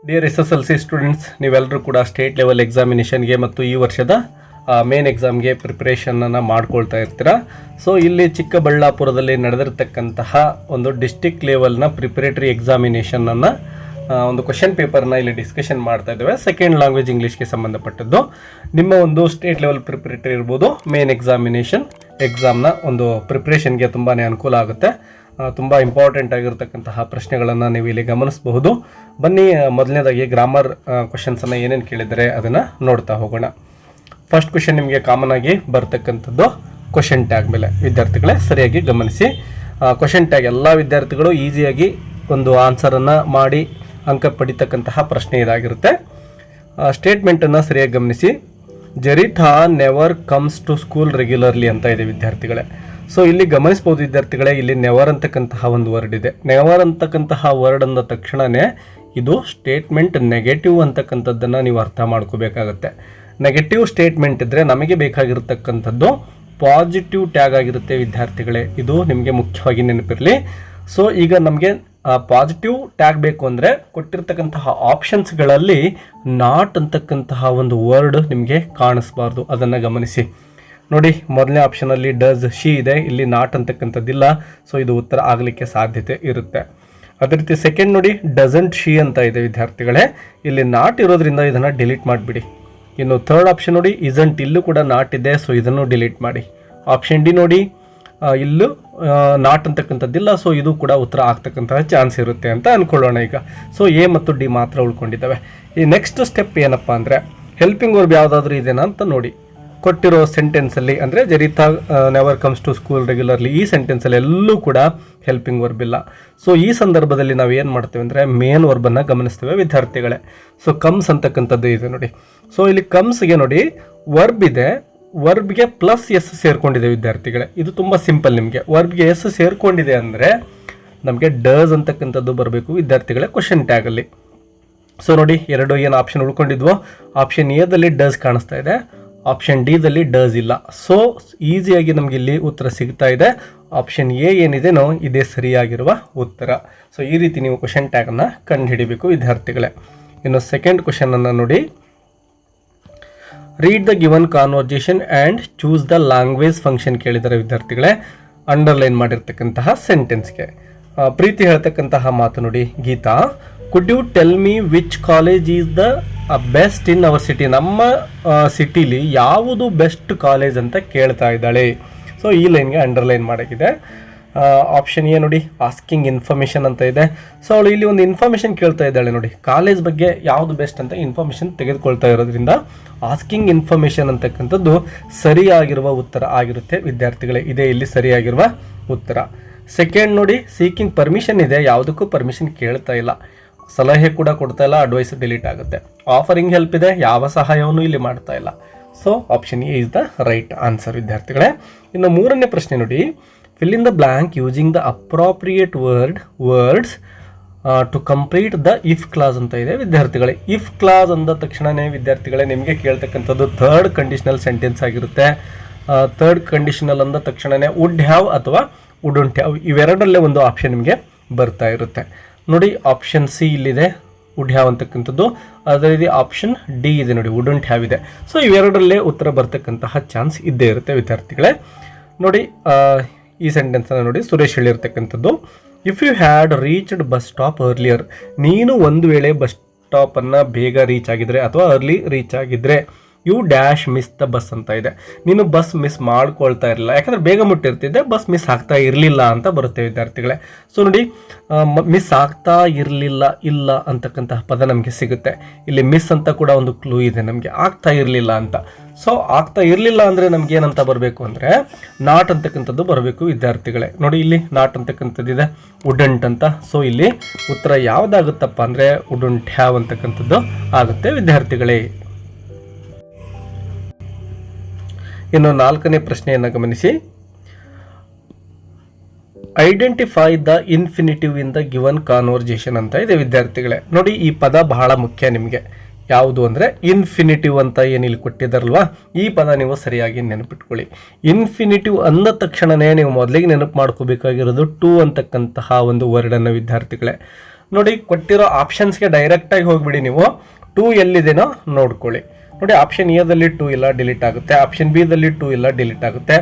Dear SSLC students, ನೀವೆಲ್ಲರೂ ಕೂಡ state level ಎಕ್ಸಾಮಿನೇಷನ್ಗೆ ಮತ್ತು ಈ ವರ್ಷದ ಮೇನ್ ಎಕ್ಸಾಮ್ಗೆ ಪ್ರಿಪ್ರೇಷನನ್ನು ಮಾಡ್ಕೊಳ್ತಾ ಇರ್ತೀರಾ. ಸೊ ಇಲ್ಲಿ ಚಿಕ್ಕಬಳ್ಳಾಪುರದಲ್ಲಿ ನಡೆದಿರ್ತಕ್ಕಂತಹ ಒಂದು ಡಿಸ್ಟಿಕ್ ಲೆವೆಲ್ನ ಪ್ರಿಪರೇಟರಿ ಎಕ್ಸಾಮಿನೇಷನನ್ನು ಒಂದು ಕ್ವಶನ್ ಪೇಪರ್ನ ಇಲ್ಲಿ ಡಿಸ್ಕಷನ್ ಮಾಡ್ತಾ ಇದ್ದೇವೆ. ಸೆಕೆಂಡ್ ಲ್ಯಾಂಗ್ವೇಜ್ ಇಂಗ್ಲೀಷ್ಗೆ ಸಂಬಂಧಪಟ್ಟದ್ದು. ನಿಮ್ಮ ಒಂದು ಸ್ಟೇಟ್ ಲೆವೆಲ್ ಪ್ರಿಪರೇಟರಿ ಇರ್ಬೋದು, ಮೇನ್ ಎಕ್ಸಾಮ್ನ ಒಂದು ಪ್ರಿಪ್ರೇಷನ್ಗೆ ತುಂಬಾ ಅನುಕೂಲ ಆಗುತ್ತೆ. ತುಂಬ ಇಂಪಾರ್ಟೆಂಟ್ ಆಗಿರ್ತಕ್ಕಂತಹ ಪ್ರಶ್ನೆಗಳನ್ನು ನೀವು ಇಲ್ಲಿ ಗಮನಿಸಬಹುದು. ಬನ್ನಿ, ಮೊದಲನೇದಾಗಿ ಗ್ರಾಮರ್ ಕ್ವಶನ್ಸನ್ನು ಏನೇನು ಕೇಳಿದರೆ ಅದನ್ನು ನೋಡ್ತಾ ಹೋಗೋಣ. ಫಸ್ಟ್ ಕ್ವಶನ್ ನಿಮಗೆ ಕಾಮನ್ ಆಗಿ ಬರ್ತಕ್ಕಂಥದ್ದು ಕ್ವಶನ್ ಟ್ಯಾಗ್ ಮೇಲೆ. ವಿದ್ಯಾರ್ಥಿಗಳೇ ಸರಿಯಾಗಿ ಗಮನಿಸಿ. ಕ್ವಶನ್ ಟ್ಯಾಗ್ ಎಲ್ಲ ವಿದ್ಯಾರ್ಥಿಗಳು ಈಸಿಯಾಗಿ ಒಂದು ಆನ್ಸರನ್ನು ಮಾಡಿ ಅಂಕ ಪಡಿತಕ್ಕಂತಹ ಪ್ರಶ್ನೆ ಇದಾಗಿರುತ್ತೆ. ಸ್ಟೇಟ್ಮೆಂಟನ್ನು ಸರಿಯಾಗಿ ಗಮನಿಸಿ. Jaritha never comes to school regularly ಅಂತ ಇದೆ ವಿದ್ಯಾರ್ಥಿಗಳೇ. ಸೊ ಇಲ್ಲಿ ಗಮನಿಸ್ಬೋದು ವಿದ್ಯಾರ್ಥಿಗಳೇ, ಇಲ್ಲಿ ನೆವರ್ ಅಂತಕ್ಕಂತಹ ಒಂದು ವರ್ಡ್ ಇದೆ. ನೆವರ್ ಅಂತಕ್ಕಂತಹ ವರ್ಡ್ ಅಂದ ತಕ್ಷಣವೇ ಇದು ಸ್ಟೇಟ್ಮೆಂಟ್ ನೆಗೆಟಿವ್ ಅಂತಕ್ಕಂಥದ್ದನ್ನು ನೀವು ಅರ್ಥ ಮಾಡ್ಕೋಬೇಕಾಗತ್ತೆ. ನೆಗೆಟಿವ್ ಸ್ಟೇಟ್ಮೆಂಟ್ ಇದ್ದರೆ ನಮಗೆ ಬೇಕಾಗಿರ್ತಕ್ಕಂಥದ್ದು ಪಾಸಿಟಿವ್ ಟ್ಯಾಗ್ ಆಗಿರುತ್ತೆ ವಿದ್ಯಾರ್ಥಿಗಳೇ. ಇದು ನಿಮಗೆ ಮುಖ್ಯವಾಗಿ ನೆನಪಿರಲಿ. ಸೊ ಈಗ ನಮಗೆ ಪಾಸಿಟಿವ್ ಟ್ಯಾಗ್ ಬೇಕು ಅಂದರೆ ಕೊಟ್ಟಿರ್ತಕ್ಕಂತಹ ಆಪ್ಷನ್ಸ್ಗಳಲ್ಲಿ ನಾಟ್ ಅಂತಕ್ಕಂತಹ ಒಂದು ವರ್ಡ್ ನಿಮಗೆ ಕಾಣಿಸ್ಬಾರ್ದು. ಅದನ್ನು ಗಮನಿಸಿ. ನೋಡಿ, ಮೊದಲನೇ ಆಪ್ಷನಲ್ಲಿ ಡಸ್ ಶಿ ಇದೆ, ಇಲ್ಲಿ ನಾಟ್ ಅಂತಕ್ಕಂಥದ್ದಿಲ್ಲ. ಸೊ ಇದು ಉತ್ತರ ಆಗಲಿಕ್ಕೆ ಸಾಧ್ಯತೆ ಇರುತ್ತೆ. ಅದೇ ರೀತಿ ಸೆಕೆಂಡ್ ನೋಡಿ, ಡಸಂಟ್ ಶಿ ಅಂತ ಇದೆ ವಿದ್ಯಾರ್ಥಿಗಳೇ, ಇಲ್ಲಿ ನಾಟ್ ಇರೋದ್ರಿಂದ ಇದನ್ನು ಡಿಲೀಟ್ ಮಾಡಿಬಿಡಿ. ಇನ್ನು ಥರ್ಡ್ ಆಪ್ಷನ್ ನೋಡಿ, ಇಸಂಟ್, ಇಲ್ಲೂ ಕೂಡ ನಾಟ್ ಇದೆ. ಸೊ ಇದನ್ನು ಡಿಲೀಟ್ ಮಾಡಿ. ಆಪ್ಷನ್ ಡಿ ನೋಡಿ, ಇಲ್ಲೂ ನಾಟ್ ಅಂತಕ್ಕಂಥದ್ದಿಲ್ಲ. ಸೊ ಇದು ಕೂಡ ಉತ್ತರ ಆಗ್ತಕ್ಕಂತಹ ಚಾನ್ಸ್ ಇರುತ್ತೆ ಅಂತ ಅಂದ್ಕೊಳ್ಳೋಣ ಈಗ. ಸೊ ಎ ಮತ್ತು ಡಿ ಮಾತ್ರ ಉಳ್ಕೊಂಡಿದ್ದಾವೆ. ಈ ನೆಕ್ಸ್ಟ್ ಸ್ಟೆಪ್ ಏನಪ್ಪ ಅಂದರೆ ಹೆಲ್ಪಿಂಗ್ ವರ್ಬ್ ಯಾವುದಾದ್ರೂ ಇದೆನಾ ಅಂತ ನೋಡಿ. ಕೊಟ್ಟಿರೋ ಸೆಂಟೆನ್ಸಲ್ಲಿ ಅಂದರೆ Jaritha never comes to school regularly, ಈ ಸೆಂಟೆನ್ಸಲ್ಲಿ ಎಲ್ಲೂ ಕೂಡ ಹೆಲ್ಪಿಂಗ್ ವರ್ಬ್ ಇಲ್ಲ. ಸೊ ಈ ಸಂದರ್ಭದಲ್ಲಿ ನಾವು ಏನು ಮಾಡ್ತೇವೆ ಅಂದರೆ ಮೇನ್ ವರ್ಬನ್ನು ಗಮನಿಸ್ತೇವೆ ವಿದ್ಯಾರ್ಥಿಗಳೇ. ಸೊ ಕಮ್ಸ್ ಅಂತಕ್ಕಂಥದ್ದು ಇದೆ ನೋಡಿ. ಸೊ ಇಲ್ಲಿ ಕಮ್ಸ್ಗೆ ನೋಡಿ ವರ್ಬ್ ಇದೆ, ವರ್ಬ್ಗೆ ಪ್ಲಸ್ ಎಸ್ ಸೇರ್ಕೊಂಡಿದೆ ವಿದ್ಯಾರ್ಥಿಗಳೇ. ಇದು ತುಂಬ ಸಿಂಪಲ್. ನಿಮಗೆ ವರ್ಬ್ಗೆ ಎಸ್ ಸೇರ್ಕೊಂಡಿದೆ ಅಂದರೆ ನಮಗೆ ಡಸ್ ಅಂತಕ್ಕಂಥದ್ದು ಬರಬೇಕು ವಿದ್ಯಾರ್ಥಿಗಳೇ ಕ್ವಶನ್ ಟ್ಯಾಗಲ್ಲಿ. ಸೊ ನೋಡಿ, ಎರಡು ಏನು ಆಪ್ಷನ್ ಉಳ್ಕೊಂಡಿದ್ವೋ, ಆಪ್ಷನ್ ಎದಲ್ಲಿ ಡಸ್ ಕಾಣಿಸ್ತಾ ಇದೆ, ಆಪ್ಷನ್ ಡಿದಲ್ಲಿ ಡಸ್ ಇಲ್ಲ. ಸೊ ಈಸಿಯಾಗಿ ನಮಗೆ ಇಲ್ಲಿ ಉತ್ತರ ಸಿಗ್ತಾ ಇದೆ. ಆಪ್ಷನ್ ಎ ಏನಿದೆನೋ ಇದೇ ಸರಿಯಾಗಿರುವ ಉತ್ತರ. ಸೊ ಈ ರೀತಿ ನೀವು ಕ್ವಶನ್ ಟ್ಯಾಗನ್ನು ಕಂಡುಹಿಡಿಬೇಕು ವಿದ್ಯಾರ್ಥಿಗಳೇ. ಇನ್ನು ಸೆಕೆಂಡ್ ಕ್ವಶನನ್ನು ನೋಡಿ. Read the given conversation and choose the language function ಕೇಳಿದ್ದಾರೆ ವಿದ್ಯಾರ್ಥಿಗಳೇ. ಅಂಡರ್ಲೈನ್ ಮಾಡಿರ್ತಕ್ಕಂತಹ ಸೆಂಟೆನ್ಸ್ಗೆ ಪ್ರೀತಿ ಹೇಳ್ತಕ್ಕಂತಹ ಮಾತು ನೋಡಿ. Geetha, could you tell me which college is the best in our city? ನಮ್ಮ ಸಿಟಿಲಿ ಯಾವುದು ಬೆಸ್ಟ್ ಕಾಲೇಜ್ ಅಂತ ಕೇಳ್ತಾ ಇದ್ದಾಳೆ. ಸೊ ಈ ಲೈನ್ಗೆ ಅಂಡರ್ಲೈನ್ ಮಾಡಾಗಿದೆ. ಆಪ್ಷನ್ ಎ ನೋಡಿ, ಆಸ್ಕಿಂಗ್ ಇನ್ಫಾರ್ಮೇಷನ್ ಅಂತ ಇದೆ. ಸೊ ಅವಳು ಇಲ್ಲಿ ಒಂದು ಇನ್ಫಾರ್ಮೇಷನ್ ಕೇಳ್ತಾ ಇದ್ದಾಳೆ ನೋಡಿ, ಕಾಲೇಜ್ ಬಗ್ಗೆ ಯಾವುದು ಬೆಸ್ಟ್ ಅಂತ ಇನ್ಫಾರ್ಮೇಷನ್ ತೆಗೆದುಕೊಳ್ತಾ ಇರೋದ್ರಿಂದ ಆಸ್ಕಿಂಗ್ ಇನ್ಫಾರ್ಮೇಷನ್ ಅಂತಕ್ಕಂಥದ್ದು ಸರಿಯಾಗಿರುವ ಉತ್ತರ ಆಗಿರುತ್ತೆ ವಿದ್ಯಾರ್ಥಿಗಳೇ. ಇದೇ ಇಲ್ಲಿ ಸರಿಯಾಗಿರುವ ಉತ್ತರ. ಸೆಕೆಂಡ್ ನೋಡಿ, ಸೀಕಿಂಗ್ ಪರ್ಮಿಷನ್ ಇದೆ, ಯಾವುದಕ್ಕೂ ಪರ್ಮಿಷನ್ ಕೇಳ್ತಾ ಇಲ್ಲ, ಸಲಹೆ ಕೂಡ ಕೊಡ್ತಾ ಇಲ್ಲ, ಅಡ್ವೈಸ್ ಡಿಲೀಟ್ ಆಗುತ್ತೆ. ಆಫರಿಂಗ್ ಹೆಲ್ಪ್ ಇದೆ, ಯಾವ ಸಹಾಯವನ್ನು ಇಲ್ಲಿ ಮಾಡ್ತಾ ಇಲ್ಲ. So option A is the right answer ವಿದ್ಯಾರ್ಥಿಗಳೇ. ಇನ್ನು ಮೂರನೇ ಪ್ರಶ್ನೆ ನೋಡಿ, fill in the blank using the appropriate words to complete the if clause ಅಂತ ಇದೆ ವಿದ್ಯಾರ್ಥಿಗಳೇ. ಇಫ್ ಕ್ಲಾಸ್ ಅಂದ ತಕ್ಷಣವೇ ವಿದ್ಯಾರ್ಥಿಗಳೇ ನಿಮಗೆ ಕೇಳ್ತಕ್ಕಂಥದ್ದು ಥರ್ಡ್ ಕಂಡೀಷನಲ್ ಸೆಂಟೆನ್ಸ್ ಆಗಿರುತ್ತೆ. ಥರ್ಡ್ ಕಂಡೀಷನಲ್ ಅಂದ ತಕ್ಷಣವೇ ವುಡ್ ಹ್ಯಾವ್ ಅಥವಾ ವುಡಂಟ್ ಹ್ಯಾವ್ ಇವೆರಡರಲ್ಲೇ ಒಂದು ಆಪ್ಷನ್ ನಿಮಗೆ ಬರ್ತಾ ಇರುತ್ತೆ ನೋಡಿ. ಆಪ್ಷನ್ ಸಿ ಇಲ್ಲಿದೆ ವುಡ್ ಹ್ಯಾವ್ ಅಂತಕ್ಕಂಥದ್ದು, ಅದೇ ರೀತಿ ಆಪ್ಷನ್ ಡಿ ಇದೆ ನೋಡಿ ವುಡಂಟ್ ಹ್ಯಾವ್ ಇದೆ. ಸೊ ಇವೆರಡರಲ್ಲೇ ಉತ್ತರ ಬರ್ತಕ್ಕಂತಹ ಚಾನ್ಸ್ ಇದ್ದೇ ಇರುತ್ತೆ ವಿದ್ಯಾರ್ಥಿಗಳೇ. ನೋಡಿ ಈ ಸೆಂಟೆನ್ಸನ್ನು ನೋಡಿ, ಸುರೇಶ್ ಹೇಳಿರ್ತಕ್ಕಂಥದ್ದು, if you had reached bus stop earlier, ನೀನು ಒಂದು ವೇಳೆ ಬಸ್ ಸ್ಟಾಪನ್ನು ಬೇಗ ರೀಚ್ ಆಗಿದ್ರೆ ಅಥವಾ ಅರ್ಲಿ ರೀಚ್ ಆಗಿದ್ರೆ, you dash miss the bus ಅಂತ ಇದೆ. ನೀನು ಬಸ್ ಮಿಸ್ ಮಾಡ್ಕೊಳ್ತಾ ಇರಲಿಲ್ಲ, ಯಾಕಂದರೆ ಬೇಗ ಮುಟ್ಟಿರ್ತಿದ್ದೆ, ಬಸ್ ಮಿಸ್ ಆಗ್ತಾ ಇರಲಿಲ್ಲ ಅಂತ ಬರುತ್ತೆ ವಿದ್ಯಾರ್ಥಿಗಳೇ. ಸೊ ನೋಡಿ, ಮಿಸ್ ಆಗ್ತಾ ಇರಲಿಲ್ಲ ಇಲ್ಲ ಅಂತಕ್ಕಂತಹ ಪದ ನಮಗೆ ಸಿಗುತ್ತೆ. ಇಲ್ಲಿ ಮಿಸ್ ಅಂತ ಕೂಡ ಒಂದು ಕ್ಲೂ ಇದೆ ನಮಗೆ, ಆಗ್ತಾ ಇರಲಿಲ್ಲ ಅಂತ. ಸೊ ಆಗ್ತಾ ಇರಲಿಲ್ಲ ಅಂದರೆ ನಮ್ಗೆ ಏನಂತ ಬರಬೇಕು ಅಂದರೆ ನಾಟ್ ಅಂತಕ್ಕಂಥದ್ದು ಬರಬೇಕು ವಿದ್ಯಾರ್ಥಿಗಳೇ. ನೋಡಿ ಇಲ್ಲಿ ನಾಟ್ ಅಂತಕ್ಕಂಥದ್ದಿದೆ, ವುಡಂಟ್ ಅಂತ. ಸೊ ಇಲ್ಲಿ ಉತ್ತರ ಯಾವುದಾಗುತ್ತಪ್ಪ ಅಂದರೆ ವುಡಂಟ್ ಹ್ಯಾವ್ ಅಂತಕ್ಕಂಥದ್ದು ಆಗುತ್ತೆ ವಿದ್ಯಾರ್ಥಿಗಳೇ. ಇನ್ನು ನಾಲ್ಕನೇ ಪ್ರಶ್ನೆಯನ್ನು ಗಮನಿಸಿ. Identify the infinitive in the given conversation ಅಂತ ಇದೆ ವಿದ್ಯಾರ್ಥಿಗಳೇ. ನೋಡಿ ಈ ಪದ ಬಹಳ ಮುಖ್ಯ ನಿಮಗೆ. ಯಾವುದು ಅಂದರೆ ಇನ್ಫಿನಿಟಿವ್ ಅಂತ ಏನಿಲ್ಲಿ ಕೊಟ್ಟಿದ್ದಾರಲ್ವಾ, ಈ ಪದ ನೀವು ಸರಿಯಾಗಿ ನೆನಪಿಟ್ಕೊಳ್ಳಿ. ಇನ್ಫಿನಿಟಿವ್ ಅಂದ ತಕ್ಷಣವೇ ನೀವು ಮೊದಲಿಗೆ ನೆನಪು ಮಾಡ್ಕೋಬೇಕಾಗಿರೋದು ಟು ಅಂತಕ್ಕಂತಹ ಒಂದು ವರ್ಡನ್ನು ವಿದ್ಯಾರ್ಥಿಗಳೇ. ನೋಡಿ ಕೊಟ್ಟಿರೋ ಆಪ್ಷನ್ಸ್ಗೆ ಡೈರೆಕ್ಟಾಗಿ ಹೋಗ್ಬಿಡಿ. ನೀವು 2 ಎಲ್ಲಿದೆನೋ ನೋಡ್ಕೊಳ್ಳಿ. ನೋಡಿ ಆಪ್ಷನ್ ಎದಲ್ಲಿ 2 ಇಲ್ಲ, ಡಿಲೀಟ್ ಆಗುತ್ತೆ. ಆಪ್ಷನ್ ಬಿ ದಲ್ಲಿ 2 ಇಲ್ಲ, ಡಿಲೀಟ್ ಆಗುತ್ತೆ.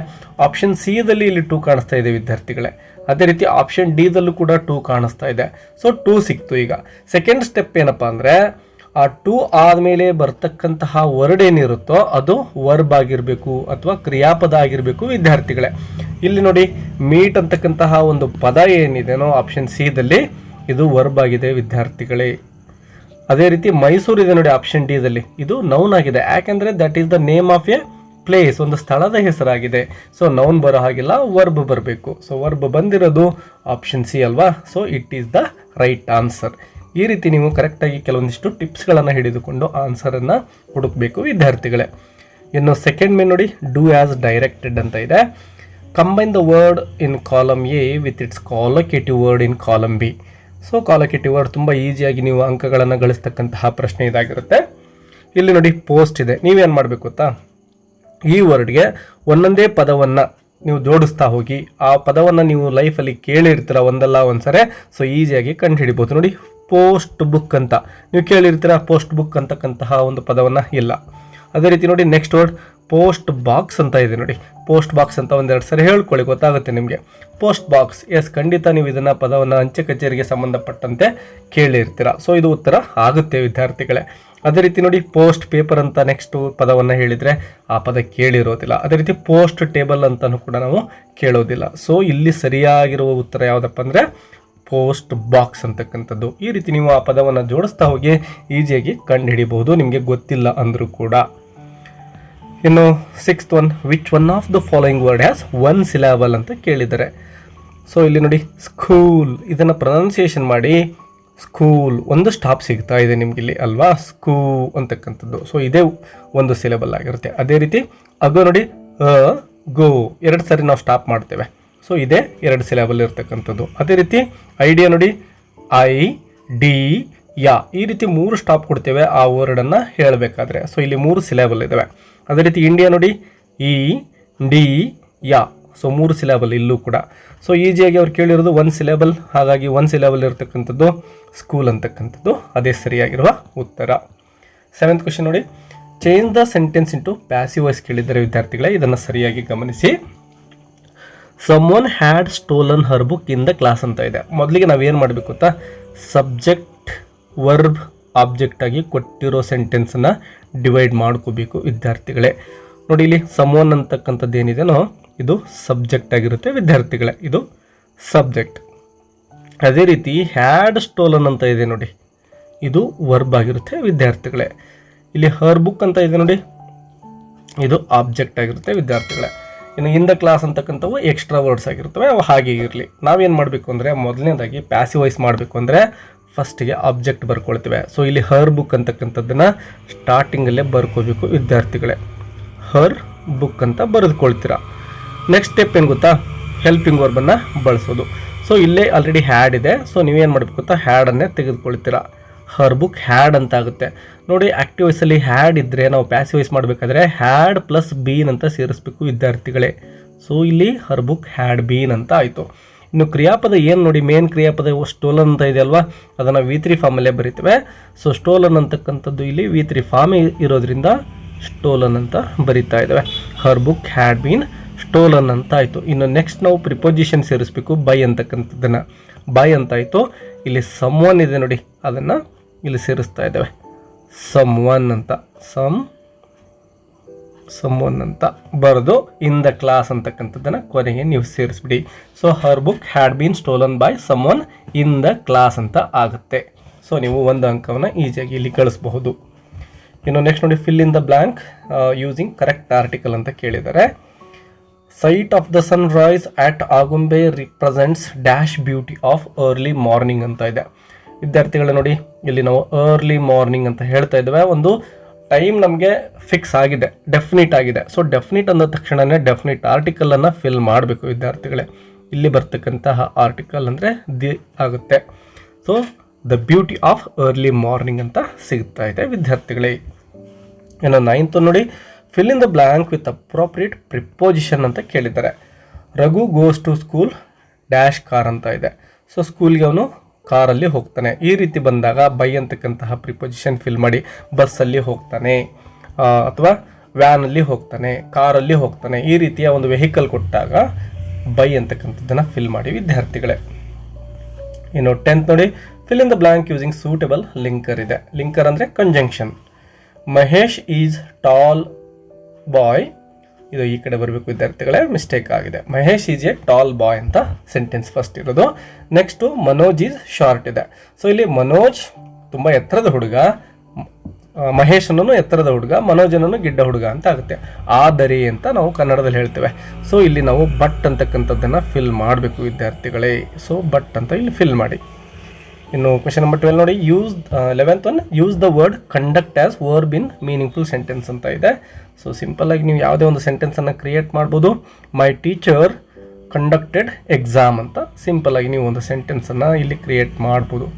ಆಪ್ಷನ್ ಸಿ ದಲ್ಲಿ ಇಲ್ಲಿ 2 ಕಾಣಿಸ್ತಾ ಇದೆ ವಿದ್ಯಾರ್ಥಿಗಳೇ. ಅದೇ ರೀತಿ ಆಪ್ಷನ್ ಡಿ ದಲ್ಲೂ ಕೂಡ 2 ಕಾಣಿಸ್ತಾ ಇದೆ. ಸೊ 2 ಸಿಕ್ತು. ಈಗ ಸೆಕೆಂಡ್ ಸ್ಟೆಪ್ ಏನಪ್ಪಾ ಅಂದ್ರೆ ಆ 2 ಆದಮೇಲೆ ಬರ್ತಕ್ಕಂತಹ ವರ್ಡ್ ಏನಿರುತ್ತೋ ಅದು ವರ್ಬ್ ಆಗಿರಬೇಕು ಅಥವಾ ಕ್ರಿಯಾಪದ ಆಗಿರಬೇಕು ವಿದ್ಯಾರ್ಥಿಗಳೇ. ಇಲ್ಲಿ ನೋಡಿ ಮೀಟ್ ಅಂತಕ್ಕಂತಹ ಒಂದು ಪದ ಏನಿದೆನೋ ಆಪ್ಷನ್ ಸಿ ದಲ್ಲಿ ಇದು ವರ್ಬ್ ಆಗಿದೆ ವಿದ್ಯಾರ್ಥಿಗಳೇ. ಅದೇ ರೀತಿ ಮೈಸೂರು ಇದೆ ನೋಡಿ ಆಪ್ಷನ್ ಡಿ ದಲ್ಲಿ, ಇದು ನೌನ್ ಆಗಿದೆ. ಯಾಕೆಂದ್ರೆ that is the name of A place, ಒಂದು ಸ್ಥಳದ ಹೆಸರಾಗಿದೆ. ಸೊ ನೌನ್ ಬರೋ ಹಾಗಿಲ್ಲ, ವರ್ಬ್ ಬರಬೇಕು. ಸೊ ವರ್ಬ್ ಬಂದಿರೋದು ಆಪ್ಷನ್ ಸಿ ಅಲ್ವಾ. So it is the right answer. ಈ ರೀತಿ ನೀವು ಕರೆಕ್ಟಾಗಿ ಕೆಲವೊಂದಿಷ್ಟು ಟಿಪ್ಸ್ಗಳನ್ನು ಹಿಡಿದುಕೊಂಡು ಆನ್ಸರನ್ನು ಹುಡುಕಬೇಕು ವಿದ್ಯಾರ್ಥಿಗಳೇ. ಇನ್ನು ಸೆಕೆಂಡ್ ಮೇನ್ ನೋಡಿ ಡೂ ಆಸ್ ಡೈರೆಕ್ಟೆಡ್ ಅಂತ ಇದೆ. Combine the word in column A with its collocative word in column B. So collocative word ತುಂಬ ಈಸಿಯಾಗಿ ನೀವು ಅಂಕಗಳನ್ನು ಗಳಿಸ್ತಕ್ಕಂತಹ ಪ್ರಶ್ನೆ ಇದಾಗಿರುತ್ತೆ. ಇಲ್ಲಿ ನೋಡಿ ಪೋಸ್ಟ್ ಇದೆ. ನೀವೇನು ಮಾಡಬೇಕು ಗೊತ್ತಾ, ಈ ವರ್ಡ್ಗೆ ಒಂದೊಂದೇ ಪದವನ್ನು ನೀವು ಜೋಡಿಸ್ತಾ ಹೋಗಿ ಆ ಪದವನ್ನು ನೀವು ಲೈಫಲ್ಲಿ ಕೇಳಿರ್ತೀರ ಒಂದಲ್ಲ ಒಂದ್ಸರಿ. ಸೊ ಈಸಿಯಾಗಿ ಕಂಡು ಹಿಡಿಬೋದು. ನೋಡಿ ಪೋಸ್ಟ್ ಬುಕ್ ಅಂತ ನೀವು ಕೇಳಿರ್ತೀರ, ಪೋಸ್ಟ್ ಬುಕ್ ಅಂತಕ್ಕಂತಹ ಒಂದು ಪದವನ್ನು ಇಲ್ಲ. ಅದೇ ರೀತಿ ನೋಡಿ ನೆಕ್ಸ್ಟ್ ವರ್ಡ್ ಪೋಸ್ಟ್ ಬಾಕ್ಸ್ ಅಂತ ಇದೆ ನೋಡಿ. ಪೋಸ್ಟ್ ಬಾಕ್ಸ್ ಅಂತ ಒಂದೆರಡು ಸರಿ ಹೇಳ್ಕೊಳ್ಳಿ, ಗೊತ್ತಾಗುತ್ತೆ ನಿಮಗೆ. ಪೋಸ್ಟ್ ಬಾಕ್ಸ್, ಎಸ್ ಖಂಡಿತ ನೀವು ಇದನ್ನು ಪದವನ್ನು ಅಂಚೆ ಕಚೇರಿಗೆ ಸಂಬಂಧಪಟ್ಟಂತೆ ಕೇಳಿರ್ತೀರ. ಸೊ ಇದು ಉತ್ತರ ಆಗುತ್ತೆ ವಿದ್ಯಾರ್ಥಿಗಳೇ. ಅದೇ ರೀತಿ ನೋಡಿ ಪೋಸ್ಟ್ ಪೇಪರ್ ಅಂತ ನೆಕ್ಸ್ಟ್ ಪದವನ್ನು ಹೇಳಿದರೆ ಆ ಪದ ಕೇಳಿರೋದಿಲ್ಲ. ಅದೇ ರೀತಿ ಪೋಸ್ಟ್ ಟೇಬಲ್ ಅಂತಲೂ ಕೂಡ ನಾವು ಕೇಳೋದಿಲ್ಲ. ಸೊ ಇಲ್ಲಿ ಸರಿಯಾಗಿರುವ ಉತ್ತರ ಯಾವುದಪ್ಪ ಅಂದರೆ ಪೋಸ್ಟ್ ಬಾಕ್ಸ್ ಅಂತಕ್ಕಂಥದ್ದು. ಈ ರೀತಿ ನೀವು ಆ ಪದವನ್ನು ಜೋಡಿಸ್ತಾ ಹೋಗಿ ಈಸಿಯಾಗಿ ಕಂಡು ಹಿಡಿಬಹುದು, ನಿಮಗೆ ಗೊತ್ತಿಲ್ಲ ಅಂದರೂ ಕೂಡ. ಇನ್ನು sixth one, which one of the following word has 1 syllable ಅಂತ ಕೇಳಿದ್ದಾರೆ. ಸೊ ಇಲ್ಲಿ ನೋಡಿ ಸ್ಕೂಲ್, ಇದನ್ನು ಪ್ರೊನೌನ್ಸಿಯೇಷನ್ ಮಾಡಿ ಸ್ಕೂಲ್, ಒಂದು ಸ್ಟಾಪ್ ಸಿಗ್ತಾ ಇದೆ ನಿಮ್ಗೆ ಇಲ್ಲಿ ಅಲ್ವಾ, ಸ್ಕೂ ಅಂತಕ್ಕಂಥದ್ದು. ಸೊ ಇದೇ 1 ಸಿಲೆಬಲ್ ಆಗಿರುತ್ತೆ. ಅದೇ ರೀತಿ ಅಗೋ ನೋಡಿ ಗೋ, 2 ಸರಿ ನಾವು ಸ್ಟಾಪ್ ಮಾಡ್ತೇವೆ. ಸೊ ಇದೇ 2 ಸಿಲೆಬಲ್ ಇರ್ತಕ್ಕಂಥದ್ದು. ಅದೇ ರೀತಿ ಐಡಿಯಾ ನೋಡಿ ಐ ಡಿ ಯಾ, ಈ ರೀತಿ 3 ಸ್ಟಾಪ್ ಕೊಡ್ತೇವೆ ಆ ವರ್ಡನ್ನು ಹೇಳಬೇಕಾದ್ರೆ. ಸೊ ಇಲ್ಲಿ 3 ಸಿಲೆಬಲ್ ಇದ್ದಾವೆ. ಅದೇ ರೀತಿ ಇಂಡಿಯಾ ನೋಡಿ ಇ ಡಿ ಯಾ, ಸೊ 3 ಸಿಲೆಬಲ್ ಇಲ್ಲೂ ಕೂಡ. ಸೊ ಈಸಿಯಾಗಿ ಅವ್ರು ಕೇಳಿರೋದು 1 ಸಿಲೆಬಲ್, ಹಾಗಾಗಿ 1 ಸಿಲೆಬಲ್ ಇರತಕ್ಕಂಥದ್ದು ಸ್ಕೂಲ್ ಅಂತಕ್ಕಂಥದ್ದು ಅದೇ ಸರಿಯಾಗಿರುವ ಉತ್ತರ. 7th ಕ್ವೆಶ್ಚನ್ ನೋಡಿ, change the sentence into passive voice ಕೇಳಿದ್ದಾರೆ ವಿದ್ಯಾರ್ಥಿಗಳೇ. ಇದನ್ನು ಸರಿಯಾಗಿ ಗಮನಿಸಿ. Someone had stolen Har book in the class ಅಂತ ಇದೆ. ಮೊದಲಿಗೆ ನಾವೇನು ಮಾಡಬೇಕು ಗೊತ್ತಾ, ಸಬ್ಜೆಕ್ಟ್ ವರ್ಬ್ ಆಬ್ಜೆಕ್ಟ್ ಆಗಿ ಕೊಟ್ಟಿರೋ ಸೆಂಟೆನ್ಸನ್ನು ಡಿವೈಡ್ ಮಾಡ್ಕೋಬೇಕು ವಿದ್ಯಾರ್ಥಿಗಳೇ. ನೋಡಿ ಇಲ್ಲಿ ಸಮ್ವನ್ ಅಂತಕ್ಕಂಥದ್ದು ಏನಿದೆನೋ ಇದು ಸಬ್ಜೆಕ್ಟ್ ಆಗಿರುತ್ತೆ ವಿದ್ಯಾರ್ಥಿಗಳೇ, ಇದು ಸಬ್ಜೆಕ್ಟ್. ಅದೇ ರೀತಿ ಹ್ಯಾಡ್ ಸ್ಟೋಲನ್ ಅಂತ ಇದೆ ನೋಡಿ, ಇದು ವರ್ಬ್ ಆಗಿರುತ್ತೆ ವಿದ್ಯಾರ್ಥಿಗಳೇ. ಇಲ್ಲಿ ಹರ್ ಬುಕ್ ಅಂತ ಇದೆ ನೋಡಿ, ಇದು ಆಬ್ಜೆಕ್ಟ್ ಆಗಿರುತ್ತೆ ವಿದ್ಯಾರ್ಥಿಗಳೇ. ಇನ್ನು ಇನ್ ದ ಕ್ಲಾಸ್ ಅಂತಕ್ಕಂಥವು ಎಕ್ಸ್ಟ್ರಾ ವರ್ಡ್ಸ್ ಆಗಿರ್ತವೆ, ಅವು ಹಾಗೆ ಇರಲಿ. ನಾವೇನು ಮಾಡಬೇಕು ಅಂದರೆ ಮೊದಲನೇದಾಗಿ ಪ್ಯಾಸಿವ್ ವಾಯ್ಸ್ ಮಾಡಬೇಕು ಅಂದರೆ ಫಸ್ಟಿಗೆ ಆಬ್ಜೆಕ್ಟ್ ಬರ್ಕೊಳ್ತೇವೆ. ಸೊ ಇಲ್ಲಿ ಹರ್ ಬುಕ್ ಅಂತಕ್ಕಂಥದ್ದನ್ನು ಸ್ಟಾರ್ಟಿಂಗಲ್ಲೇ ಬರ್ಕೋಬೇಕು ವಿದ್ಯಾರ್ಥಿಗಳೇ. ಹರ್ ಬುಕ್ ಅಂತ ಬರೆದುಕೊಳ್ತೀರಾ. ನೆಕ್ಸ್ಟ್ ಸ್ಟೆಪ್ ಏನು ಗೊತ್ತಾ, ಹೆಲ್ಪಿಂಗ್ ವರ್ಬನ್ನು ಬಳಸೋದು. ಸೊ ಇಲ್ಲೇ ಆಲ್ರೆಡಿ ಹ್ಯಾಡ್ ಇದೆ. ಸೊ ನೀವೇನು ಮಾಡಬೇಕು ಗೊತ್ತಾ, ಹ್ಯಾಡನ್ನೇ ತೆಗೆದುಕೊಳ್ತೀರಾ. ಹರ್ ಬುಕ್ ಹ್ಯಾಡ್ ಅಂತ ಆಗುತ್ತೆ ನೋಡಿ. ಆಕ್ಟಿವ್ ವಾಯ್ಸಲ್ಲಿ ಹ್ಯಾಡ್ ಇದ್ದರೆ ನಾವು ಪ್ಯಾಸಿವ್ ವಾಯ್ಸ್ ಮಾಡಬೇಕಾದ್ರೆ ಹ್ಯಾಡ್ ಪ್ಲಸ್ ಬೀನ್ ಅಂತ ಸೇರಿಸ್ಬೇಕು ವಿದ್ಯಾರ್ಥಿಗಳೇ. ಸೊ ಇಲ್ಲಿ ಹರ್ ಬುಕ್ ಹ್ಯಾಡ್ ಬೀನ್ ಅಂತ ಆಯಿತು. ಇನ್ನು ಕ್ರಿಯಾಪದ ಏನು ನೋಡಿ, ಮೇನ್ ಕ್ರಿಯಾಪದ ಸ್ಟೋಲನ್ ಅಂತ ಇದೆ ಅಲ್ವಾ, ಅದನ್ನು V3 ಫಾರ್ಮಲ್ಲೇ ಬರೀತೇವೆ. ಸೊ ಸ್ಟೋಲನ್ ಅಂತಕ್ಕಂಥದ್ದು ಇಲ್ಲಿ V3 ಫಾರ್ಮ್ ಇರೋದ್ರಿಂದ ಸ್ಟೋಲನ್ ಅಂತ ಬರೀತಾ ಇದ್ದಾವೆ. ಹರ್ ಬುಕ್ ಹ್ಯಾಡ್ ಬೀನ್ ಸ್ಟೋಲನ್ ಅಂತ ಆಯಿತು. ಇನ್ನು ನೆಕ್ಸ್ಟ್ ನಾವು ಪ್ರಿಪೋಸಿಷನ್ ಸೇರಿಸ್ಬೇಕು, ಬೈ ಅಂತಕ್ಕಂಥದ್ದನ್ನು. ಬೈ ಅಂತ ಆಯಿತು. ಇಲ್ಲಿ ಸಮ್ವನ್ ಇದೆ ನೋಡಿ, ಅದನ್ನು ಇಲ್ಲಿ ಸೇರಿಸ್ತಾ ಇದ್ದೇವೆ. ಸಮ್ವನ್ ಅಂತ, ಸಮ್ವನ್ ಅಂತ ಬರೆದು ಇನ್ ದ ಕ್ಲಾಸ್ ಅಂತಕ್ಕಂಥದ್ದನ್ನು ಕೊನೆಗೆ ನೀವು ಸೇರಿಸ್ಬಿಡಿ. So her book had been stolen by someone in the class ಅಂತ ಆಗುತ್ತೆ. ಸೊ ನೀವು 1 ಅಂಕವನ್ನು ಈಸಿಯಾಗಿ ಇಲ್ಲಿ ಕಳಿಸಬಹುದು. ಇನ್ನು ನೆಕ್ಸ್ಟ್ ನೋಡಿ, fill in the blank using correct article ಅಂತ ಕೇಳಿದ್ದಾರೆ. Sight of the sunrise at Agumbe represents dash beauty of early morning ಅಂತ ಇದೆ. ವಿದ್ಯಾರ್ಥಿಗಳು ನೋಡಿ, ಇಲ್ಲಿ ನಾವು ಅರ್ಲಿ ಮಾರ್ನಿಂಗ್ ಅಂತ ಹೇಳ್ತಾ ಇದ್ದೇವೆ. ಒಂದು ಟೈಮ್ ನಮಗೆ ಫಿಕ್ಸ್ ಆಗಿದೆ, ಡೆಫಿನಿಟ್ ಆಗಿದೆ. ಸೊ ಡೆಫಿನಿಟ್ ಅಂದ ತಕ್ಷಣವೇ ಡೆಫಿನಿಟ್ ಆರ್ಟಿಕಲನ್ನು ಫಿಲ್ ಮಾಡಬೇಕು ವಿದ್ಯಾರ್ಥಿಗಳೇ. ಇಲ್ಲಿ ಬರ್ತಕ್ಕಂತಹ ಆರ್ಟಿಕಲ್ ಅಂದರೆ ದಿ ಆಗುತ್ತೆ. So the beauty of early morning ಅಂತ ಸಿಗ್ತಾ ಇದೆ ವಿದ್ಯಾರ್ಥಿಗಳೇ. ಇನ್ನು 9th ನೋಡಿ, fill in the blank with appropriate preposition ಅಂತ ಕೇಳಿದ್ದಾರೆ. Raghu goes to school dash car ಅಂತ ಇದೆ. ಸೊ ಸ್ಕೂಲ್ಗೆ ಅವನು ಕಾರಲ್ಲಿ ಹೋಗ್ತಾನೆ. ಈ ರೀತಿ ಬಂದಾಗ ಬೈ ಅಂತಕ್ಕಂತಹ ಪ್ರಿಪೊಸಿಷನ್ ಫಿಲ್ ಮಾಡಿ. ಬಸ್ಸಲ್ಲಿ ಹೋಗ್ತಾನೆ, ಅಥವಾ ವ್ಯಾನಲ್ಲಿ ಹೋಗ್ತಾನೆ, ಕಾರಲ್ಲಿ ಹೋಗ್ತಾನೆ, ಈ ರೀತಿಯ ಒಂದು ವೆಹಿಕಲ್ ಕೊಟ್ಟಾಗ ಬೈ ಅಂತಕ್ಕಂಥದ್ದನ್ನು ಫಿಲ್ ಮಾಡಿ ವಿದ್ಯಾರ್ಥಿಗಳೇ. ಇನ್ನು 10th ನೋಡಿ, fill in the blank using suitable linker ಇದೆ. ಲಿಂಕರ್ ಅಂದರೆ conjunction. Mahesh is tall boy, ಇದು ಈ ಕಡೆ ಬರಬೇಕು ವಿದ್ಯಾರ್ಥಿಗಳೇ, ಮಿಸ್ಟೇಕ್ ಆಗಿದೆ. Mahesh is a tall boy ಅಂತ ಸೆಂಟೆನ್ಸ್ ಫಸ್ಟ್ ಇರೋದು. ನೆಕ್ಸ್ಟು ಮನೋಜ್ ಈಸ್ ಶಾರ್ಟ್ ಇದೆ. ಸೊ ಇಲ್ಲಿ ಮನೋಜ್ ತುಂಬ ಎತ್ತರದ ಹುಡುಗ, ಮಹೇಶ್ ಅನ್ನೋನು ಎತ್ತರದ ಹುಡುಗ, ಮನೋಜ್ ಅನ್ನೋನು ಗಿಡ್ಡ ಹುಡುಗ ಅಂತ ಆಗುತ್ತೆ. ಆದರೆ ಅಂತ ನಾವು ಕನ್ನಡದಲ್ಲಿ ಹೇಳ್ತೇವೆ. ಸೊ ಇಲ್ಲಿ ನಾವು ಬಟ್ ಅಂತಕ್ಕಂಥದ್ದನ್ನು ಫಿಲ್ ಮಾಡಬೇಕು ವಿದ್ಯಾರ್ಥಿಗಳೇ. ಸೊ ಬಟ್ ಅಂತ ಇಲ್ಲಿ ಫಿಲ್ ಮಾಡಿ. ಇನ್ನು ಕ್ವೆಶ್ಚನ್ ನಂಬರ್ 12 ನೋಡಿ, 11th one, use the word conduct as verb in meaningful sentence ಅಂತ ಇದೆ. ಸೊ ಸಿಂಪಲ್ ಆಗಿ ನೀವು ಯಾವುದೇ ಒಂದು ಸೆಂಟೆನ್ಸನ್ನು ಕ್ರಿಯೇಟ್ ಮಾಡ್ಬೋದು. ಮೈ ಟೀಚರ್ ಕಂಡಕ್ಟೆಡ್ ಎಕ್ಸಾಮ್ ಅಂತ ಸಿಂಪಲ್ ಆಗಿ ನೀವು ಒಂದು ಸೆಂಟೆನ್ಸನ್ನು ಇಲ್ಲಿ ಕ್ರಿಯೇಟ್ ಮಾಡ್ಬೋದು.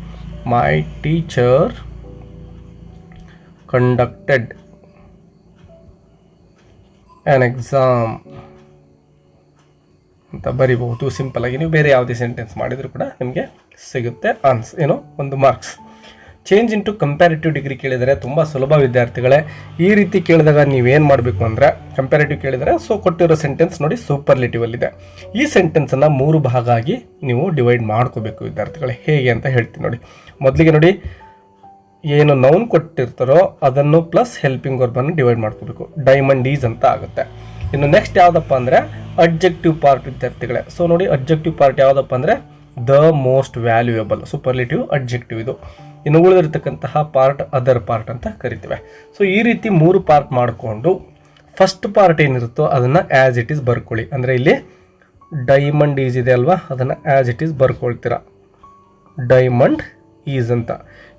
My teacher conducted on exam ಅಂತ ಬರಿಬಹುದು. ಸಿಂಪಲ್ ಆಗಿ ನೀವು ಬೇರೆ ಯಾವುದೇ ಸೆಂಟೆನ್ಸ್ ಮಾಡಿದರೂ ಕೂಡ ನಿಮಗೆ ಸಿಗುತ್ತೆ ಒಂದು marks. Change into comparative degree ಕೇಳಿದರೆ ತುಂಬ ಸುಲಭ ವಿದ್ಯಾರ್ಥಿಗಳೇ. ಈ ರೀತಿ ಕೇಳಿದಾಗ ನೀವೇನು ಮಾಡಬೇಕು ಅಂದರೆ, ಕಂಪ್ಯಾರಿಟಿವ್ ಕೇಳಿದರೆ ಸೊ ಕೊಟ್ಟಿರೋ ಸೆಂಟೆನ್ಸ್ ನೋಡಿ ಸೂಪರ್ಲೇಟಿವಲ್ಲಿದೆ. ಈ ಸೆಂಟೆನ್ಸನ್ನು 3 ಭಾಗ ಆಗಿ ನೀವು ಡಿವೈಡ್ ಮಾಡ್ಕೋಬೇಕು ವಿದ್ಯಾರ್ಥಿಗಳೇ. ಹೇಗೆ ಅಂತ ಹೇಳ್ತೀನಿ ನೋಡಿ. ಮೊದಲಿಗೆ ನೋಡಿ, ಏನು ನೌನ್ ಕೊಟ್ಟಿರ್ತಾರೋ ಅದನ್ನು ಪ್ಲಸ್ ಹೆಲ್ಪಿಂಗ್ ವರ್ಬನ್ನು ಡಿವೈಡ್ ಮಾಡ್ಕೋಬೇಕು. ಡೈಮಂಡ್ ಈಸ್ ಅಂತ ಆಗುತ್ತೆ. ಇನ್ನು ನೆಕ್ಸ್ಟ್ ಯಾವುದಪ್ಪ ಅಂದರೆ ಅಬ್ಜೆಕ್ಟಿವ್ ಪಾರ್ಟ್ ವಿದ್ಯಾರ್ಥಿಗಳೇ. ಸೊ ನೋಡಿ, ಅಬ್ಜೆಕ್ಟಿವ್ ಪಾರ್ಟ್ ಯಾವುದಪ್ಪ ಅಂದರೆ the most valuable, superlative objective ಇದು. ಇನ್ನು ಉಳಿದಿರ್ತಕ್ಕಂತಹ ಪಾರ್ಟ್ ಅದರ್ ಪಾರ್ಟ್ ಅಂತ ಕರಿತೇವೆ. ಸೊ ಈ ರೀತಿ 3 ಪಾರ್ಟ್ ಮಾಡಿಕೊಂಡು ಫಸ್ಟ್ ಪಾರ್ಟ್ ಏನಿರುತ್ತೋ ಅದನ್ನು ಆ್ಯಸ್ ಇಟ್ ಈಸ್ ಬರ್ಕೊಳ್ಳಿ. ಅಂದರೆ ಇಲ್ಲಿ ಡೈಮಂಡ್ ಈಸ್ ಇದೆ ಅಲ್ವಾ, ಅದನ್ನು ಆ್ಯಸ್ ಇಟ್ ಈಸ್ ಬರ್ಕೊಳ್ತೀರಾ, ಡೈಮಂಡ್ ಈಸ್ ಅಂತ.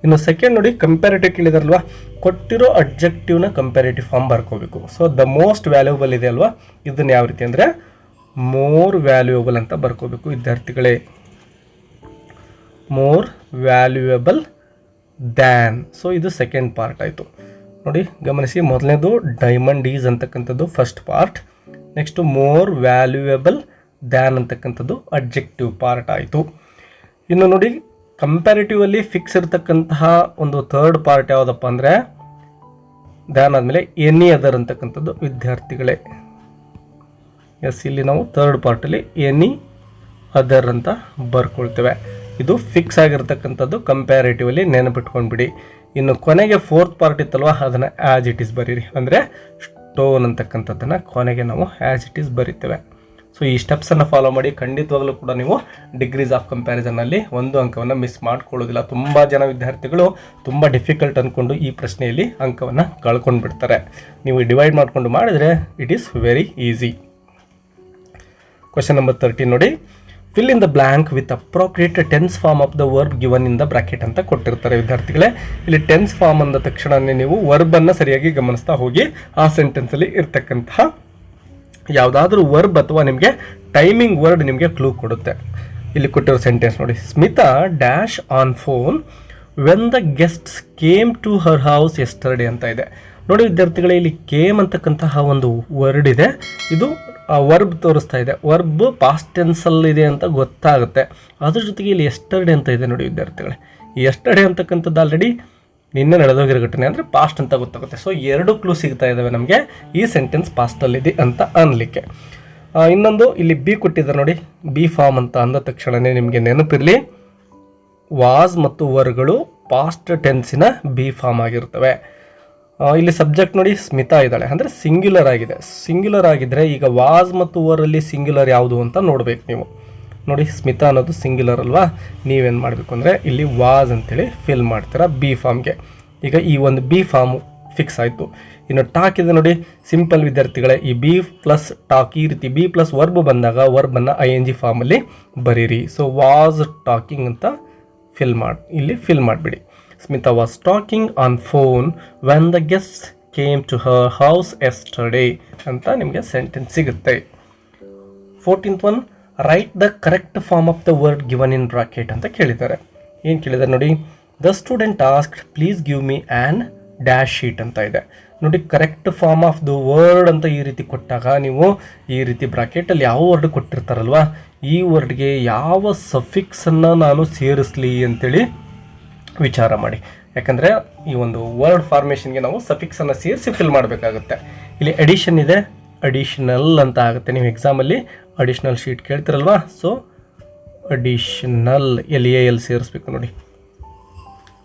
ಇನ್ನು ಸೆಕೆಂಡ್ ನೋಡಿ, ಕಂಪ್ಯಾರಿಟಿವ್ ಕೇಳಿದಾರಲ್ವಾ, ಕೊಟ್ಟಿರೋ ಅಬ್ಜೆಕ್ಟಿವ್ನ ಕಂಪ್ಯಾರಿಟಿವ್ ಫಾರ್ಮ್ ಬರ್ಕೋಬೇಕು. ಸೊ ದ ಮೋಸ್ಟ್ ವ್ಯಾಲ್ಯೂಯಬಲ್ ಇದೆ ಅಲ್ವಾ, ಇದನ್ನು ಯಾವ ರೀತಿ ಅಂದರೆ ಮೋರ್ ವ್ಯಾಲ್ಯೂಯಬಲ್ ಅಂತ ಬರ್ಕೋಬೇಕು ವಿದ್ಯಾರ್ಥಿಗಳೇ. More valuable than. ಸೊ ಇದು ಸೆಕೆಂಡ್ ಪಾರ್ಟ್ ಆಯಿತು ನೋಡಿ, ಗಮನಿಸಿ. ಮೊದಲನೇದು ಡೈಮಂಡ್ ಈಸ್ ಅಂತಕ್ಕಂಥದ್ದು first part. Next more valuable than ಅಂತಕ್ಕಂಥದ್ದು ಅಬ್ಜೆಕ್ಟಿವ್ ಪಾರ್ಟ್ ಆಯಿತು. ಇನ್ನು ನೋಡಿ, ಕಂಪ್ಯಾರಿಟಿವ್ ಅಲ್ಲಿ ಫಿಕ್ಸ್ ಇರತಕ್ಕಂತಹ ಒಂದು ಥರ್ಡ್ ಪಾರ್ಟ್ ಯಾವುದಪ್ಪ ಅಂದರೆ ದ್ಯಾನ್ ಆದಮೇಲೆ ಎನಿ ಅದರ್ ಅಂತಕ್ಕಂಥದ್ದು ವಿದ್ಯಾರ್ಥಿಗಳೇ. ಎಸ್, ಇಲ್ಲಿ ನಾವು ಥರ್ಡ್ ಪಾರ್ಟಲ್ಲಿ ಎನಿ ಅದರ್ ಅಂತ ಬರ್ಕೊಳ್ತೇವೆ. ಇದು ಫಿಕ್ಸ್ ಆಗಿರ್ತಕ್ಕಂಥದ್ದು ಕಂಪ್ಯಾರಿಟಿವ್ ಅಲ್ಲಿ ನೆನಪಿಟ್ಕೊಂಡ್ಬಿಡಿ. ಇನ್ನು ಕೊನೆಗೆ ಫೋರ್ತ್ ಪಾರ್ಟ್ ಇತ್ತಲ್ವ, ಅದನ್ನು ಆ್ಯಸ್ ಇಟ್ ಈಸ್ ಬರೀರಿ. ಅಂದರೆ ಸ್ಟೋನ್ ಅಂತಕ್ಕಂಥದ್ದನ್ನು ಕೊನೆಗೆ ನಾವು ಆ್ಯಸ್ ಇಟ್ ಈಸ್ ಬರಿತೇವೆ. ಸೊ ಈ ಸ್ಟೆಪ್ಸನ್ನು ಫಾಲೋ ಮಾಡಿ ಖಂಡಿತವಾಗಲೂ ಕೂಡ ನೀವು ಡಿಗ್ರೀಸ್ ಆಫ್ ಕಂಪ್ಯಾರಿಸನ್ನಲ್ಲಿ 1 ಅಂಕವನ್ನು ಮಿಸ್ ಮಾಡ್ಕೊಳ್ಳೋದಿಲ್ಲ. ತುಂಬ ಜನ ವಿದ್ಯಾರ್ಥಿಗಳು ತುಂಬ ಡಿಫಿಕಲ್ಟ್ ಅಂದ್ಕೊಂಡು ಈ ಪ್ರಶ್ನೆಯಲ್ಲಿ ಅಂಕವನ್ನು ಕಳ್ಕೊಂಡು ಬಿಡ್ತಾರೆ. ನೀವು ಡಿವೈಡ್ ಮಾಡಿಕೊಂಡು ಮಾಡಿದರೆ it is very easy. Question number 13 ನೋಡಿ, fill in the blank with appropriate tense form of the verb given in the bracket ಅಂತ ಕೊಟ್ಟಿರ್ತಾರೆ ವಿದ್ಯಾರ್ಥಿಗಳೇ. ಇಲ್ಲಿ ಟೆನ್ಸ್ ಫಾರ್ಮ್ ಅಂದ ತಕ್ಷಣವೇ ನೀವು ವರ್ಬನ್ನು ಸರಿಯಾಗಿ ಗಮನಿಸ್ತಾ ಹೋಗಿ ಆ ಸೆಂಟೆನ್ಸಲ್ಲಿ ಇರ್ತಕ್ಕಂತಹ ಯಾವುದಾದ್ರೂ ವರ್ಬ್ ಅಥವಾ ನಿಮಗೆ ಟೈಮಿಂಗ್ ವರ್ಡ್ ನಿಮಗೆ ಕ್ಲೂ ಕೊಡುತ್ತೆ. ಇಲ್ಲಿ ಕೊಟ್ಟಿರೋ ಸೆಂಟೆನ್ಸ್ ನೋಡಿ, Smitha dash on phone when the guests came to her house yesterday ಅಂತ ಇದೆ. ನೋಡಿ ವಿದ್ಯಾರ್ಥಿಗಳೇ, ಇಲ್ಲಿ ಕೇಮ್ ಅಂತಕ್ಕಂತಹ ಒಂದು ವರ್ಡ್ ಇದೆ. ಇದು ವರ್ಬ್ ತೋರಿಸ್ತಾ ಇದೆ. ವರ್ಬ್ ಪಾಸ್ಟ್ ಟೆನ್ಸಲ್ಲಿ ಇದೆ ಅಂತ ಗೊತ್ತಾಗುತ್ತೆ. ಅದ್ರ ಜೊತೆಗೆ ಇಲ್ಲಿ ಎಸ್ಟರ್ಡೇ ಅಂತ ಇದೆ ನೋಡಿ ವಿದ್ಯಾರ್ಥಿಗಳೇ. ಈ ಎಸ್ಟರ್ಡೇ ಅಂತಕ್ಕಂಥದ್ದು ಆಲ್ರೆಡಿ ನಿನ್ನೆ ನಡೆದೋಗಿರೋ ಘಟನೆ, ಅಂದರೆ ಪಾಸ್ಟ್ ಅಂತ ಗೊತ್ತಾಗುತ್ತೆ. ಸೊ 2 ಕ್ಲೂ ಸಿಗ್ತಾ ಇದ್ದಾವೆ ನಮಗೆ ಈ ಸೆಂಟೆನ್ಸ್ ಪಾಸ್ಟಲ್ಲಿದೆ ಅಂತ ಅನ್ನಲಿಕ್ಕೆ. ಇನ್ನೊಂದು ಇಲ್ಲಿ ಬಿ ಕೊಟ್ಟಿದ್ದಾರೆ ನೋಡಿ, ಬಿ ಫಾರ್ಮ್ ಅಂತ ಅಂದ ತಕ್ಷಣವೇ ನಿಮಗೆ ನೆನಪಿರಲಿ, ವಾಸ್ ಮತ್ತು ವರ್ಗಳು ಪಾಸ್ಟ್ ಟೆನ್ಸಿನ ಬಿ ಫಾರ್ಮ್ ಆಗಿರ್ತವೆ. ಇಲ್ಲಿ ಸಬ್ಜೆಕ್ಟ್ ನೋಡಿ, ಸ್ಮಿತಾ ಇದ್ದಾಳೆ, ಅಂದರೆ ಸಿಂಗ್ಯುಲರ್ ಆಗಿದೆ. ಸಿಂಗ್ಯುಲರ್ ಆಗಿದ್ದರೆ ಈಗ ವಾಸ್ ಮತ್ತು ವರಲ್ಲಿ ಸಿಂಗ್ಯುಲರ್ ಯಾವುದು ಅಂತ ನೋಡಬೇಕು ನೀವು. ನೋಡಿ, ಸ್ಮಿತಾ ಅನ್ನೋದು ಸಿಂಗ್ಯುಲರ್ ಅಲ್ವಾ, ನೀವೇನು ಮಾಡಬೇಕು ಅಂದರೆ ಇಲ್ಲಿ ವಾಸ್ ಅಂತೇಳಿ ಫಿಲ್ ಮಾಡ್ತೀರಾ ಬಿ ಫಾರ್ಮ್ಗೆ. ಈಗ ಈ ಒಂದು ಬಿ ಫಾರ್ಮ್ ಫಿಕ್ಸ್ ಆಯಿತು. ಇನ್ನು ಟಾಕ್ ಇದೆ ನೋಡಿ, ಸಿಂಪಲ್ ವಿದ್ಯಾರ್ಥಿಗಳೇ, ಈ ಬಿ ಪ್ಲಸ್ ಟಾಕ್, ಈ ರೀತಿ ಬಿ ಪ್ಲಸ್ ವರ್ಬ್ ಬಂದಾಗ ವರ್ಬನ್ನು ING ಫಾರ್ಮಲ್ಲಿ ಬರೀರಿ. ಸೊ ವಾಸ್ ಟಾಕಿಂಗ್ ಅಂತ ಇಲ್ಲಿ ಫಿಲ್ ಮಾಡಿಬಿಡಿ. Smitha was talking on phone when the guest came to her house yesterday ಅಂತ ನಿಮಗೆ ಸೆಂಟೆನ್ಸ್ ಸಿಗುತ್ತೆ. 14th one, write the correct form of the word given in bracket ಅಂತ ಕೇಳಿದ್ದಾರೆ. ಏನು ಕೇಳಿದ್ದಾರೆ ನೋಡಿ, the student asked please give me an dash sheet ಅಂತ ಇದೆ. ನೋಡಿ, correct form of the word ಅಂತ ಈ ರೀತಿ ಕೊಟ್ಟಾಗ ನೀವು ಈ ರೀತಿ ಬ್ರಾಕೆಟಲ್ಲಿ ಯಾವ ವರ್ಡ್ ಕೊಟ್ಟಿರ್ತಾರಲ್ವ, ಈ ವರ್ಡ್ಗೆ ಯಾವ ಸಫಿಕ್ಸನ್ನು ನಾನು ಸೇರಿಸಲಿ ಅಂತೇಳಿ ವಿಚಾರ ಮಾಡಿ. ಯಾಕಂದರೆ ಈ ಒಂದು ವರ್ಡ್ ಫಾರ್ಮೇಷನ್ಗೆ ನಾವು ಸಫಿಕ್ಸನ್ನು ಸೇರಿಸಿ ಫಿಲ್ ಮಾಡಬೇಕಾಗುತ್ತೆ. ಇಲ್ಲಿ ಅಡಿಷನ್ ಇದೆ, ಅಡಿಷನಲ್ ಅಂತ ಆಗುತ್ತೆ. ನೀವು ಎಕ್ಸಾಮಲ್ಲಿ ಅಡಿಷ್ನಲ್ ಶೀಟ್ ಕೇಳ್ತಿರಲ್ವಾ, ಸೊ ಅಡಿಷನಲ್ LAL ಸೇರಿಸ್ಬೇಕು ನೋಡಿ.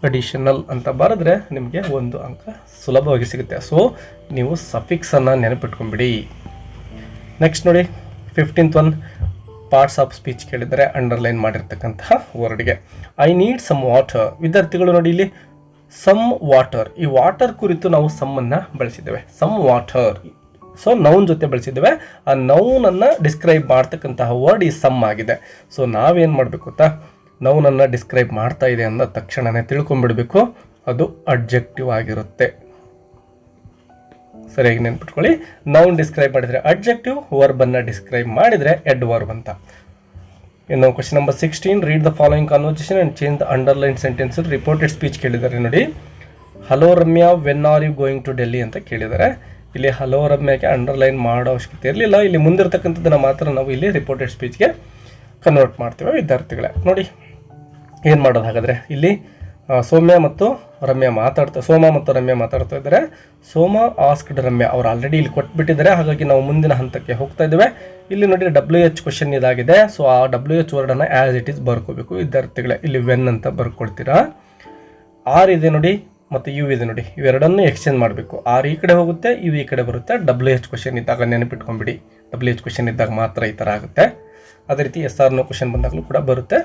ಅಡಿಷನಲ್ ಅಂತ ಬರೆದ್ರೆ ನಿಮಗೆ 1 ಅಂಕ ಸುಲಭವಾಗಿ ಸಿಗುತ್ತೆ. ಸೊ ನೀವು ಸಫಿಕ್ಸನ್ನು ನೆನಪಿಟ್ಕೊಂಡ್ಬಿಡಿ. ನೆಕ್ಸ್ಟ್ ನೋಡಿ 15th one, parts of speech ಕೇಳಿದರೆ ಅಂಡರ್ಲೈನ್ ಮಾಡಿರ್ತಕ್ಕಂತಹ ವರ್ಡ್ಗೆ ಐ ನೀಡ್ ಸಮ್ ವಾಟರ್. ವಿದ್ಯಾರ್ಥಿಗಳು ನೋಡಿ ಇಲ್ಲಿ ಸಮ್ ವಾಟರ್, ಈ ವಾಟರ್ ಕುರಿತು ನಾವು ಸಮ್ಮನ್ನು ಬಳಸಿದ್ದೇವೆ, ಸಮ್ ವಾಟರ್. ಸೊ ನೌನ್ ಜೊತೆ ಬಳಸಿದ್ದೇವೆ. ಆ ನೌನನ್ನು ಡಿಸ್ಕ್ರೈಬ್ ಮಾಡ್ತಕ್ಕಂತಹ ವರ್ಡ್ ಈ ಸಮ್ ಆಗಿದೆ. ಸೊ ನಾವೇನು ಮಾಡಬೇಕು ಗೊತ್ತಾ, ನೌನನ್ನು ಡಿಸ್ಕ್ರೈಬ್ ಮಾಡ್ತಾ ಇದೆ ಅಂದ ತಕ್ಷಣನೇ ತಿಳ್ಕೊಂಡ್ಬಿಡ್ಬೇಕು ಅದು ಅಡ್ಜೆಕ್ಟಿವ್ ಆಗಿರುತ್ತೆ. ಸರಿಯಾಗಿ ನೆನ್ಪಿಟ್ಕೊಳ್ಳಿ. ನೌನ್ ಡಿಸ್ಕ್ರೈಬ್ ಮಾಡಿದರೆ ಅಡ್ಜೆಕ್ಟಿವ್, ವರ್ಬನ್ನು ಡಿಸ್ಕ್ರೈಬ್ ಮಾಡಿದರೆ ಎಡ್ವರ್ಬ್ ಅಂತ. ಇನ್ನು question number 16, read the following conversation and change the underline sentence. Reported speech ಕೇಳಿದ್ದಾರೆ ನೋಡಿ. Hello Ramya, when are you going to Delhi ಅಂತ ಕೇಳಿದ್ದಾರೆ. ಇಲ್ಲಿ ಹಲೋ ರಮ್ಯಾಗೆ ಅಂಡರ್ಲೈನ್ ಮಾಡೋ ಅವಶ್ಯಕತೆ ಇರಲಿಲ್ಲ. ಇಲ್ಲಿ ಮುಂದಿರ್ತಕ್ಕಂಥದ್ದನ್ನು ಮಾತ್ರ ನಾವು ಇಲ್ಲಿ ರಿಪೋರ್ಟೆಡ್ ಸ್ಪೀಚ್ಗೆ ಕನ್ವರ್ಟ್ ಮಾಡ್ತೇವೆ ವಿದ್ಯಾರ್ಥಿಗಳೇ. ನೋಡಿ ಏನು ಮಾಡೋದು ಹಾಗಾದರೆ, ಇಲ್ಲಿ ಸೋಮ ಮತ್ತು ರಮ್ಯಾ ಮಾತಾಡ್ತಾ ಇದ್ದಾರೆ. ಸೋಮ ಆಸ್ಕ್ಡ್ ರಮ್ಯಾ, ಅವ್ರು ಆಲ್ರೆಡಿ ಇಲ್ಲಿ ಕೊಟ್ಬಿಟ್ಟಿದ್ದಾರೆ, ಹಾಗಾಗಿ ನಾವು ಮುಂದಿನ ಹಂತಕ್ಕೆ ಹೋಗ್ತಾ ಇದ್ದೇವೆ. ಇಲ್ಲಿ ನೋಡಿ WH ಕ್ವಶನ್ ಇದಾಗಿದೆ. ಸೊ ಆ WH ವರ್ಡನ್ನು ಆ್ಯಸ್ ಇಟ್ ಈಸ್ ಬರ್ಕೋಬೇಕು ವಿದ್ಯಾರ್ಥಿಗಳೇ. ಇಲ್ಲಿ ವೆನ್ ಅಂತ ಬರ್ಕೊಳ್ತೀರಾ. ಆರ್ ಇದೆ ನೋಡಿ ಮತ್ತು ಯು ಇದೆ ನೋಡಿ, ಇವೆರಡನ್ನು ಎಕ್ಸ್ಚೇಂಜ್ ಮಾಡಬೇಕು. ಆರ್ ಈ ಕಡೆ ಹೋಗುತ್ತೆ, ಇವು ಈ ಕಡೆ ಬರುತ್ತೆ. WH ಕ್ವಶನ್ ಇದ್ದಾಗ ನೆನಪಿಟ್ಕೊಂಡ್ಬಿಡಿ, WH ಕ್ವಶನ್ ಇದ್ದಾಗ ಮಾತ್ರ ಈ ಥರ ಆಗುತ್ತೆ. ಅದೇ ರೀತಿ SR ನೋ ಕ್ವಶನ್ ಬಂದಾಗಲೂ ಕೂಡ ಬರುತ್ತೆ.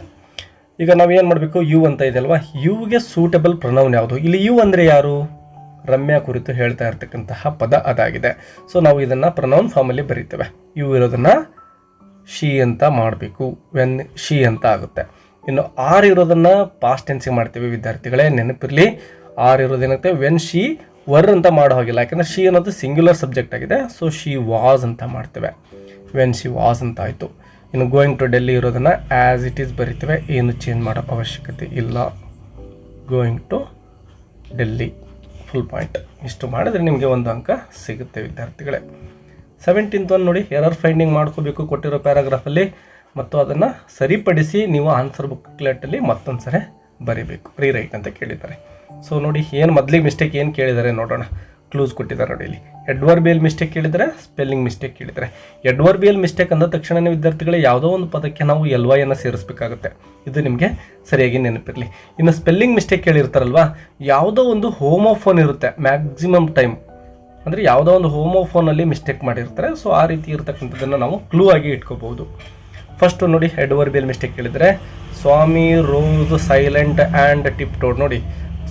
ಈಗ ನಾವು ಏನು ಮಾಡಬೇಕು, ಯು ಅಂತ ಇದೆ ಅಲ್ವಾ, ಯುಗೆ ಸೂಟಬಲ್ ಪ್ರೊನೌನ್ ಯಾವುದು? ಇಲ್ಲಿ ಯು ಅಂದರೆ ಯಾರು? ರಮ್ಯಾ ಕುರಿತು ಹೇಳ್ತಾ ಇರ್ತಕ್ಕಂತಹ ಪದ ಅದಾಗಿದೆ. ಸೊ ನಾವು ಇದನ್ನು ಪ್ರೊನೌನ್ ಫಾರ್ಮಲ್ಲಿ ಬರೀತೇವೆ. ಯು ಇರೋದನ್ನು ಶಿ ಅಂತ ಮಾಡಬೇಕು, ವೆನ್ ಶಿ ಅಂತ ಆಗುತ್ತೆ. ಇನ್ನು ಆರ್ ಇರೋದನ್ನು ಪಾಸ್ಟ್ ಟೆನ್ಸಿಗೆ ಮಾಡ್ತೀವಿ ವಿದ್ಯಾರ್ಥಿಗಳೇ, ನೆನಪಿರಲಿ. ಆರ್ ಇರೋದೇನಾಗುತ್ತೆ, ವೆನ್ ಶಿ ವರ್ ಅಂತ ಮಾಡೋ ಹಾಗಿಲ್ಲ, ಯಾಕಂದರೆ ಶಿ ಅನ್ನೋದು ಸಿಂಗ್ಯುಲರ್ ಸಬ್ಜೆಕ್ಟ್ ಆಗಿದೆ. ಸೊ ಶಿ ವಾಸ್ ಅಂತ ಮಾಡ್ತೇವೆ, ವೆನ್ ಶಿ ವಾಸ್ ಅಂತ ಆಯಿತು. ಇನ್ನು ಗೋಯಿಂಗ್ ಟು ಡೆಲ್ಲಿ ಇರೋದನ್ನು ಆ್ಯಸ್ ಇಟ್ ಈಸ್ ಬರಿತೇವೆ, ಏನು ಚೇಂಜ್ ಮಾಡೋ ಅವಶ್ಯಕತೆ ಇಲ್ಲ. Going to Delhi full point. ಇಷ್ಟು ಮಾಡಿದ್ರೆ ನಿಮಗೆ 1 ಅಂಕ ಸಿಗುತ್ತೆ ವಿದ್ಯಾರ್ಥಿಗಳೇ. 17th ಒನ್ ನೋಡಿ, ಎರರ್ ಫೈಂಡಿಂಗ್ ಮಾಡ್ಕೋಬೇಕು ಕೊಟ್ಟಿರೋ ಪ್ಯಾರಾಗ್ರಾಫಲ್ಲಿ, ಮತ್ತು ಅದನ್ನು ಸರಿಪಡಿಸಿ ನೀವು ಆನ್ಸರ್ ಬುಕ್ಲೆಟಲ್ಲಿ ಮತ್ತೊಂದು ಸರಿ ಬರೀಬೇಕು. ರೀರೈಟ್ ಅಂತ ಕೇಳಿದ್ದಾರೆ. ಸೊ ನೋಡಿ ಏನು ಮೊದಲಿಗೆ ಮಿಸ್ಟೇಕ್ ಏನು ಕೇಳಿದ್ದಾರೆ ನೋಡೋಣ. ಕ್ಲೂಸ್ ಕೊಟ್ಟಿದ್ದಾರೆ ನೋಡಿ. ಇಲ್ಲಿ ಎಡ್ವರ್ಬಿಯಲ್ ಮಿಸ್ಟೇಕ್ ಕೇಳಿದರೆ, ಸ್ಪೆಲ್ಲಿಂಗ್ ಮಿಸ್ಟೇಕ್ ಕೇಳಿದರೆ. ಎಡ್ವರ್ಬಿಯಲ್ ಮಿಸ್ಟೇಕ್ ಅಂದ ತಕ್ಷಣ ವಿದ್ಯಾರ್ಥಿಗಳೇ ಯಾವುದೋ ಒಂದು ಪದಕ್ಕೆ ನಾವು LY ಅನ್ನು ಸೇರಿಸಬೇಕಾಗುತ್ತೆ. ಇದು ನಿಮಗೆ ಸರಿಯಾಗಿ ನೆನಪಿರಲಿ. ಇನ್ನು ಸ್ಪೆಲ್ಲಿಂಗ್ ಮಿಸ್ಟೇಕ್ ಕೇಳಿರ್ತಾರಲ್ವಾ, ಯಾವುದೋ ಒಂದು ಹೋಮೋಫೋನ್ ಇರುತ್ತೆ ಮ್ಯಾಕ್ಸಿಮಮ್ ಟೈಮ್, ಅಂದರೆ ಯಾವುದೋ ಒಂದು ಹೋಮೋಫೋನಲ್ಲಿ ಮಿಸ್ಟೇಕ್ ಮಾಡಿರ್ತಾರೆ. ಸೊ ಆ ರೀತಿ ಇರ್ತಕ್ಕಂಥದ್ದನ್ನು ನಾವು ಕ್ಲೂ ಆಗಿ ಇಟ್ಕೋಬಹುದು. ಫಸ್ಟು ನೋಡಿ, ಎಡ್ವರ್ಬಿಯಲ್ ಮಿಸ್ಟೇಕ್ ಕೇಳಿದರೆ Swami rose silent and tiptoed. ನೋಡಿ,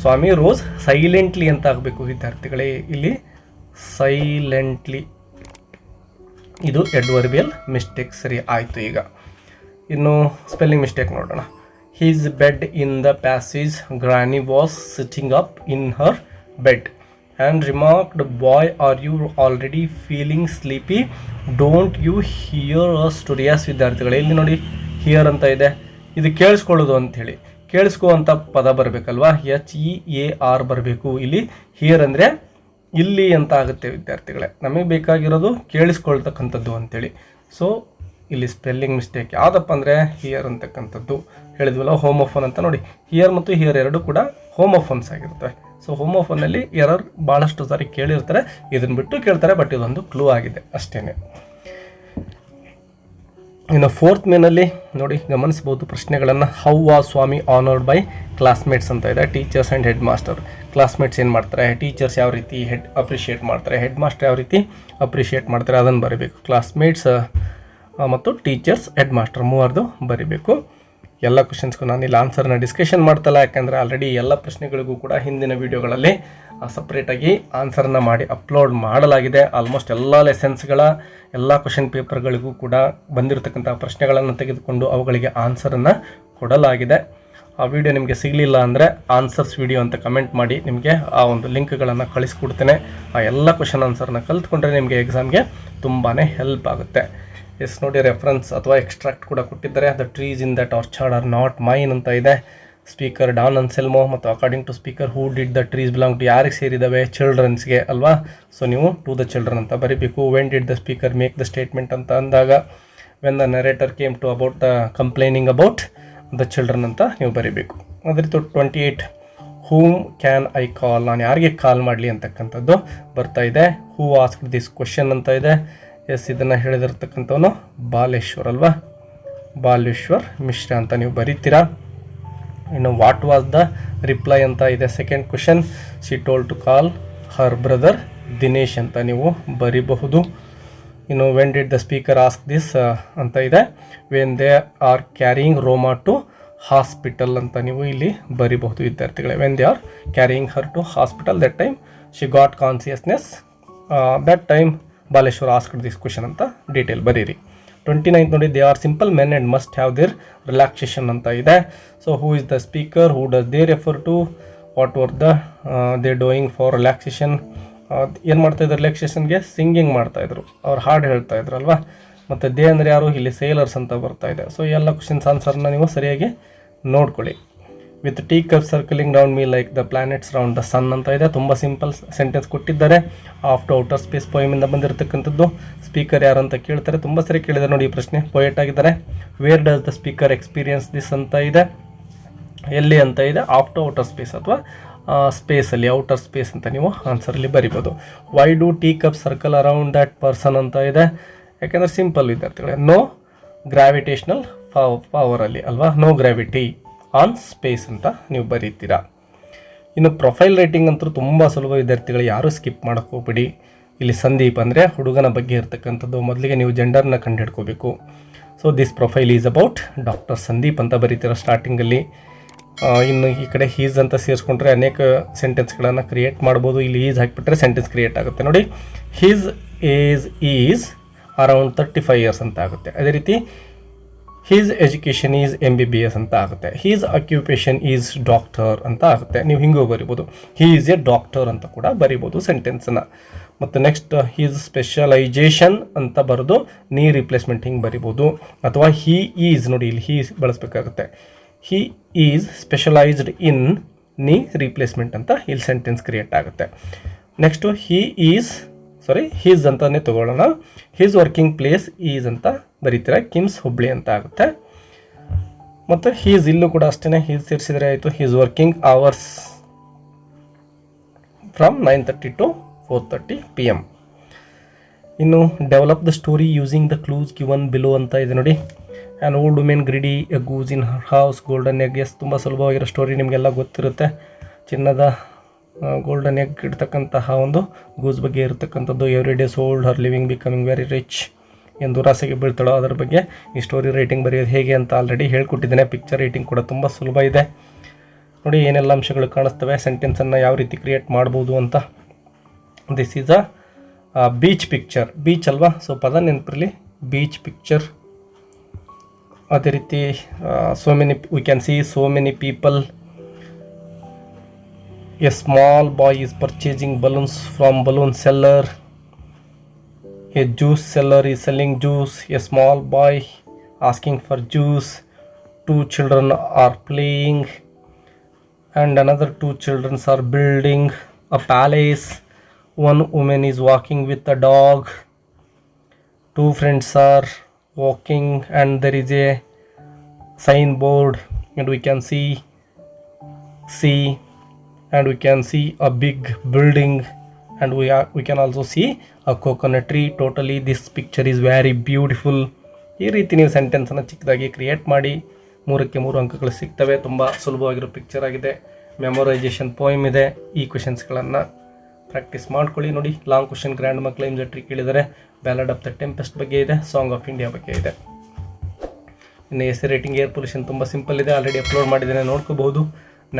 ಸ್ವಾಮಿ ರೋಸ್ ಸೈಲೆಂಟ್ಲಿ ಅಂತ ಆಗಬೇಕು ವಿದ್ಯಾರ್ಥಿಗಳೇ. ಇಲ್ಲಿ ಸೈಲೆಂಟ್ಲಿ, ಇದು ಎಡ್ವರ್ಬಿಯಲ್ ಮಿಸ್ಟೇಕ್ ಸರಿ ಆಯಿತು. ಈಗ ಇನ್ನು ಸ್ಪೆಲ್ಲಿಂಗ್ ಮಿಸ್ಟೇಕ್ ನೋಡೋಣ. His bed in the passage, granny was sitting up in her bed and remarked, boy are you already feeling sleepy, don't you hear a stories. ವಿದ್ಯಾರ್ಥಿಗಳೇ ಇಲ್ಲಿ ನೋಡಿ, ಹಿಯರ್ ಅಂತ ಇದೆ, ಇದು ಕೇಳಿಸ್ಕೊಳ್ಳೋದು ಅಂಥೇಳಿ. ಕೇಳಿಸ್ಕೊಳ್ಳುವಂಥ ಪದ ಬರಬೇಕಲ್ವಾ, HEAR ಬರಬೇಕು. ಇಲ್ಲಿ ಹಿಯರ್ ಅಂದರೆ ಇಲ್ಲಿ ಅಂತ ಆಗುತ್ತೆ ವಿದ್ಯಾರ್ಥಿಗಳೇ. ನಮಗೆ ಬೇಕಾಗಿರೋದು ಕೇಳಿಸ್ಕೊಳ್ತಕ್ಕಂಥದ್ದು ಅಂಥೇಳಿ. ಸೊ ಇಲ್ಲಿ ಸ್ಪೆಲ್ಲಿಂಗ್ ಮಿಸ್ಟೇಕ್ ಯಾವುದಪ್ಪ ಅಂದರೆ ಹಿಯರ್ ಅಂತಕ್ಕಂಥದ್ದು ಹೇಳಿದ್ವಲ್ಲ, ಹೋಮೋಫೋನ್ ಅಂತ. ನೋಡಿ, ಹಿಯರ್ ಮತ್ತು ಹಿಯರ್ ಎರಡು ಕೂಡ ಹೋಮೋಫೋನ್ಸ್ ಆಗಿರ್ತವೆ. ಸೊ ಹೋಮೋಫೋನಲ್ಲಿ ಎರರ್ ಭಾಳಷ್ಟು ಸಾರಿ ಕೇಳಿರ್ತಾರೆ, ಇದನ್ನು ಬಿಟ್ಟು ಕೇಳ್ತಾರೆ, ಬಟ್ ಇದೊಂದು ಕ್ಲೂ ಆಗಿದೆ ಅಷ್ಟೇ. ಇನ್ನು 4th ಮೇನಲ್ಲಿ ನೋಡಿ ಗಮನಿಸ್ಬೋದು ಪ್ರಶ್ನೆಗಳನ್ನು. How was Swami honoured by classmates ಅಂತ ಇದೆ. Teachers and head master. Classmates ಏನು ಮಾಡ್ತಾರೆ, ಟೀಚರ್ಸ್ ಯಾವ ರೀತಿ ಅಪ್ರಿಷಿಯೇಟ್ ಮಾಡ್ತಾರೆ, ಹೆಡ್ ಮಾಸ್ಟರ್ ಯಾವ ರೀತಿ ಅಪ್ರಿಷಿಯೇಟ್ ಮಾಡ್ತಾರೆ, ಅದನ್ನು ಬರೀಬೇಕು. ಕ್ಲಾಸ್ಮೇಟ್ಸ್ ಮತ್ತು ಟೀಚರ್ಸ್, ಹೆಡ್ ಮಾಸ್ಟರ್ ಮೂವರದು ಬರೀಬೇಕು. ಎಲ್ಲ ಕ್ವಶನ್ಸ್ಗೂ ನಾನು ಇಲ್ಲಿ ಆನ್ಸರ್ನ ಡಿಸ್ಕಷನ್ ಮಾಡ್ತಲ್ಲ, ಯಾಕೆಂದರೆ ಆಲ್ರೆಡಿ ಎಲ್ಲ ಪ್ರಶ್ನೆಗಳಿಗೂ ಕೂಡ ಹಿಂದಿನ ವೀಡಿಯೋಗಳಲ್ಲಿ ಸಪ್ರೇಟಾಗಿ ಆನ್ಸರ್ನ ಮಾಡಿ ಅಪ್ಲೋಡ್ ಮಾಡಲಾಗಿದೆ. ಆಲ್ಮೋಸ್ಟ್ ಎಲ್ಲ ಲೆಸನ್ಸ್ಗಳ ಎಲ್ಲ ಕ್ವಶನ್ ಪೇಪರ್ಗಳಿಗೂ ಕೂಡ ಬಂದಿರತಕ್ಕಂಥ ಪ್ರಶ್ನೆಗಳನ್ನು ತೆಗೆದುಕೊಂಡು ಅವುಗಳಿಗೆ ಆನ್ಸರನ್ನು ಕೊಡಲಾಗಿದೆ. ಆ ವಿಡಿಯೋ ನಿಮಗೆ ಸಿಗಲಿಲ್ಲ ಅಂದರೆ ಆನ್ಸರ್ಸ್ ವಿಡಿಯೋ ಅಂತ ಕಮೆಂಟ್ ಮಾಡಿ, ನಿಮಗೆ ಆ ಒಂದು ಲಿಂಕ್ಗಳನ್ನು ಕಳಿಸ್ಕೊಡ್ತೇನೆ. ಆ ಎಲ್ಲ ಕ್ವಶನ್ ಆನ್ಸರ್ನ ಕಲ್ತ್ಕೊಂಡ್ರೆ ನಿಮಗೆ ಎಕ್ಸಾಮ್ಗೆ ತುಂಬಾ ಹೆಲ್ಪ್ ಆಗುತ್ತೆ. ಎಸ್ ನೋಡಿ, ರೆಫರೆನ್ಸ್ ಅಥವಾ ಎಕ್ಸ್ಟ್ರಾಕ್ಟ್ ಕೂಡ ಕೊಟ್ಟಿದ್ದಾರೆ. The trees in that orchard are not mine ಅಂತ ಇದೆ. ಸ್ಪೀಕರ್ ಡಾನ್ ಅನ್ಸೆಲ್ಮೋ ಮತ್ತು according to speaker who did the trees belong to, ಯಾರಿಗೆ ಸೇರಿದ್ದಾವೆ, ಚಿಲ್ಡ್ರನ್ಸ್ಗೆ ಅಲ್ವಾ. ಸೊ ನೀವು ಟು ದ ಚಿಲ್ಡ್ರನ್ ಅಂತ ಬರೀಬೇಕು. When did the speaker make the statement ಅಂತ ಅಂದಾಗ when the narrator came to about the complaining about the children ಅಂತ ನೀವು ಬರೀಬೇಕು. ಅದೇ ರೀತಿ 28 ಹೂಮ್ ಕ್ಯಾನ್ ಐ ಕಾಲ್, ನಾನು ಯಾರಿಗೆ ಕಾಲ್ ಮಾಡಲಿ ಅಂತಕ್ಕಂಥದ್ದು ಬರ್ತಾ ಇದೆ. ಹೂ ಆಸ್ಕ್ಡ್ ದಿಸ್ ಕ್ವಶನ್ ಅಂತ ಇದೆ. ಎಸ್, ಇದನ್ನು ಹೇಳಿದಿರ್ತಕ್ಕಂಥವನು ಬಾಲೇಶ್ವರ್ ಅಲ್ವಾ, ಬಾಲೇಶ್ವರ್ ಮಿಶ್ರಾ ಅಂತ ನೀವು ಬರೀತೀರಾ. ಇನ್ನು ವಾಟ್ ವಾಸ್ ದ ರಿಪ್ಲೈ ಅಂತ ಇದೆ second question. She told to call her brother Dinesh ಅಂತ ನೀವು ಬರೀಬಹುದು. ಇನ್ನು when did the speaker ask this ಅಂತ ಇದೆ. When they are carrying Roma to hospital ಅಂತ ನೀವು ಇಲ್ಲಿ ಬರೀಬಹುದು ವಿದ್ಯಾರ್ಥಿಗಳೇ. When they are carrying her to hospital, that time she got consciousness, that time Baleshwar asked this question ಅಂತ ಡೀಟೇಲ್ ಬರೀರಿ. 29 ನೋಡಿ, they are simple men and must have their relaxation ಅಂತ ಇದೆ. So who is the speaker, who does they refer to, what were the they doing for relaxation. ಏನು ಮಾಡ್ತಾಯಿದ್ರು ರಿಲ್ಯಾಕ್ಸೇಷನ್ಗೆ? Singing ಮಾಡ್ತಾಯಿದ್ರು, ಅವ್ರು ಹಾಡು ಹೇಳ್ತಾ ಇದ್ರು ಅಲ್ವಾ. ಮತ್ತು ದೇ ಅಂದರೆ ಯಾರು? ಇಲ್ಲಿ ಸೇಲರ್ಸ್ ಅಂತ ಬರ್ತಾ ಇದೆ. ಸೊ ಎಲ್ಲ ಕ್ವಶನ್ಸ್ ಆನ್ಸರ್ನ ನೀವು ಸರಿಯಾಗಿ ನೋಡ್ಕೊಳ್ಳಿ. With tea cup circling round me like the planets round the sun ಅಂತ ಇದೆ. ತುಂಬ ಸಿಂಪಲ್ ಸೆಂಟೆನ್ಸ್ ಕೊಟ್ಟಿದ್ದಾರೆ. ಆಫ್ ಟು ಔಟರ್ ಸ್ಪೇಸ್ ಪೋಯಮಿಂದ ಬಂದಿರತಕ್ಕಂಥದ್ದು. ಸ್ಪೀಕರ್ ಯಾರು ಅಂತ ಕೇಳ್ತಾರೆ, ತುಂಬ ಸರಿ ಕೇಳಿದ್ದಾರೆ ನೋಡಿ ಈ ಪ್ರಶ್ನೆ. ಪೊಯೆಟ್ ಆಗಿದ್ದಾರೆ. Where does the speaker experience this ಅಂತ ಇದೆ. ಎಲ್ಲಿ ಅಂತ ಇದೆ? ಆಫ್ ಟು ಔಟರ್ ಸ್ಪೇಸ್ ಅಥವಾ ಸ್ಪೇಸಲ್ಲಿ, ಔಟರ್ ಸ್ಪೇಸ್ ಅಂತ ನೀವು ಆನ್ಸರಲ್ಲಿ ಬರಿಬೋದು. Why do tea cup circle around that person ಅಂತ ಇದೆ. ಯಾಕೆಂದರೆ ಸಿಂಪಲ್ ವಿದ್ಯಾರ್ಥಿಗಳೇ, ನೋ ಗ್ರಾವಿಟೇಷನಲ್ ಪವರಲ್ಲಿ ಅಲ್ವಾ, ನೋ ಗ್ರಾವಿಟಿ ಆನ್ ಸ್ಪೇಸ್ ಅಂತ ನೀವು ಬರೀತೀರಾ. ಇನ್ನು ಪ್ರೊಫೈಲ್ ರೈಟಿಂಗ್ ಅಂತೂ ತುಂಬ ಸುಲಭ ವಿದ್ಯಾರ್ಥಿಗಳು, ಯಾರೂ ಸ್ಕಿಪ್ ಮಾಡೋಕ್ಕೆ ಹೋಗ್ಬಿಡಿ. ಇಲ್ಲಿ ಸಂದೀಪ್ ಅಂದರೆ ಹುಡುಗನ ಬಗ್ಗೆ ಇರ್ತಕ್ಕಂಥದ್ದು. ಮೊದಲಿಗೆ ನೀವು ಜೆಂಡರ್ನ ಕಂಡುಹಿಡ್ಕೋಬೇಕು. So this profile is about doctor Sandeep ಅಂತ ಬರೀತೀರಾ ಸ್ಟಾರ್ಟಿಂಗಲ್ಲಿ. ಇನ್ನು ಈ ಕಡೆ ಹೀಸ್ ಅಂತ ಸೇರಿಸ್ಕೊಂಡ್ರೆ ಅನೇಕ ಸೆಂಟೆನ್ಸ್ಗಳನ್ನು ಕ್ರಿಯೇಟ್ ಮಾಡ್ಬೋದು. ಇಲ್ಲಿ ಈಸ್ ಹಾಕಿಬಿಟ್ರೆ ಸೆಂಟೆನ್ಸ್ ಕ್ರಿಯೇಟ್ ಆಗುತ್ತೆ ನೋಡಿ. He's age is around 35 years ಅಂತ ಆಗುತ್ತೆ. ಅದೇ ರೀತಿ ಹೀಸ್ ಎಜುಕೇಷನ್ ಈಸ್ MBBS ಅಂತ ಆಗುತ್ತೆ. ಹೀಸ್ ಆಕ್ಯುಪೇಷನ್ ಈಸ್ ಡಾಕ್ಟರ್ ಅಂತ ಆಗುತ್ತೆ. ನೀವು ಹಿಂಗೂ ಬರಿಬೋದು. ಹೀ ಈಸ್ ಎ ಡಾಕ್ಟರ್ ಅಂತ ಕೂಡ ಬರಿಬೋದು ಸೆಂಟೆನ್ಸನ್ನು. ಮತ್ತು ನೆಕ್ಸ್ಟ್ ಹೀಸ್ ಸ್ಪೆಷಲೈಜೇಷನ್ ಅಂತ ಬರೆದು ನೀ ರಿಪ್ಲೇಸ್ಮೆಂಟ್ ಹಿಂಗೆ ಬರಿಬೋದು. ಅಥವಾ ಹೀ ಈಸ್ ನೋಡಿ, ಇಲ್ಲಿ ಹೀ ಬಳಸಬೇಕಾಗುತ್ತೆ. ಹೀ ಈಸ್ ಸ್ಪೆಷಲೈಸ್ಡ್ ಇನ್ ನೀ ರಿಪ್ಲೇಸ್ಮೆಂಟ್ ಅಂತ ಇಲ್ಲಿ ಸೆಂಟೆನ್ಸ್ ಕ್ರಿಯೇಟ್ ಆಗುತ್ತೆ. ನೆಕ್ಸ್ಟು ಹೀಸ್ ಅಂತಲೇ ತೊಗೊಳ್ಳೋಣ. ಹೀಸ್ ವರ್ಕಿಂಗ್ ಪ್ಲೇಸ್ ಈಸ್ ಅಂತ ಬರೀತೀರ, ಕಿಮ್ಸ್ ಹುಬ್ಳಿ ಅಂತ ಆಗುತ್ತೆ. ಮತ್ತು ಹೀಸ್ ಇಲ್ಲೂ ಕೂಡ ಅಷ್ಟೇ, ಹೀಸ್ ಸೇರಿಸಿದರೆ ಆಯಿತು. He's working hours from 9:30 to 4:30 PM. ಇನ್ನು develop the story using the clues given below ಅಂತ ಇದೆ ನೋಡಿ. An old women greedy a goose in her house golden egg. Yes, ತುಂಬ ಸುಲಭವಾಗಿರೋ ಸ್ಟೋರಿ, ನಿಮಗೆಲ್ಲ ಗೊತ್ತಿರುತ್ತೆ. ಚಿನ್ನದ ಗೋಲ್ಡನ್ ಎಗ್ ಇಡ್ತಕ್ಕಂತಹ ಒಂದು ಗೂಸ್ ಬಗ್ಗೆ ಇರತಕ್ಕಂಥದ್ದು. ಎವ್ರಿ ಡೇ ಸೋಲ್ಡ್ ಹರ್ ಲಿವಿಂಗ್ ಬಿಕಮಿಂಗ್ ವೆರಿ ರಿಚ್. ಏನು ದುರಾಸೆಗೆ ಬೀಳ್ತಾಳೋ ಅದರ ಬಗ್ಗೆ ಈ ಸ್ಟೋರಿ ರೈಟಿಂಗ್ ಬರೆಯೋದು ಹೇಗೆ ಅಂತ ಆಲ್ರೆಡಿ ಹೇಳ್ಕೊಟ್ಟಿದ್ದೇನೆ. ಪಿಕ್ಚರ್ ರೈಟಿಂಗ್ ಕೂಡ ತುಂಬ ಸುಲಭ ಇದೆ ನೋಡಿ. ಏನೆಲ್ಲ ಅಂಶಗಳು ಕಾಣಿಸ್ತವೆ, ಸೆಂಟೆನ್ಸನ್ನು ಯಾವ ರೀತಿ ಕ್ರಿಯೇಟ್ ಮಾಡ್ಬೋದು ಅಂತ. This is a beach picture. Beach ಅಲ್ವಾ, ಸೊ ಪದ ನೆನಪಿರಲಿ, ಬೀಚ್ ಪಿಕ್ಚರ್. ಅದೇ ರೀತಿ we can see so many people. A small boy is purchasing balloons from balloon seller. A juice seller is selling juice. A small boy asking for juice. 2 children are playing and another 2 children are building a palace. 1 woman is walking with a dog. 2 friends are walking and there is a signboard and we can see and we can see a big building and we can also see a coconut tree. Totally this picture is very beautiful. ಈ ರೀತಿ ನೀವು ಸೆಂಟೆನ್ಸನ್ನು ಚಿಕ್ಕದಾಗಿ create ಮಾಡಿ 3ಕ್ಕೆ 3 ಅಂಕಗಳು ಸಿಗ್ತವೆ. ತುಂಬ ಸುಲಭವಾಗಿರೋ picture ಆಗಿದೆ. Memorisation poem ಇದೆ. ಈ ಕ್ವೆಶನ್ಸ್ಗಳನ್ನು ಪ್ರಾಕ್ಟೀಸ್ ಮಾಡ್ಕೊಳ್ಳಿ ನೋಡಿ. ಲಾಂಗ್ ಕ್ವೆಶನ್ ಗ್ರ್ಯಾಂಡ್ ಮಾ ಕ್ಲೈಮ್ಸ್ ಎ ಟ್ರೀ ಕೇಳಿದರೆ. ಬ್ಯಾಲಡ್ ಆಫ್ ದ ಟೆಂಪೆಸ್ಟ್ ಬಗ್ಗೆ ಇದೆ. ಸಾಂಗ್ ಆಫ್ ಇಂಡಿಯಾ ಬಗ್ಗೆ ಇದೆ. ಇನ್ನು ಎಸ್ ರೇಟಿಂಗ್ ಏರ್ ಪೊಲ್ಯೂಷನ್ ತುಂಬ ಸಿಂಪಲ್ ಇದೆ, ಆಲ್ರೆಡಿ ಅಪ್ಲೋಡ್ ಮಾಡಿದ್ದೇನೆ, ನೋಡ್ಕೋಬಹುದು.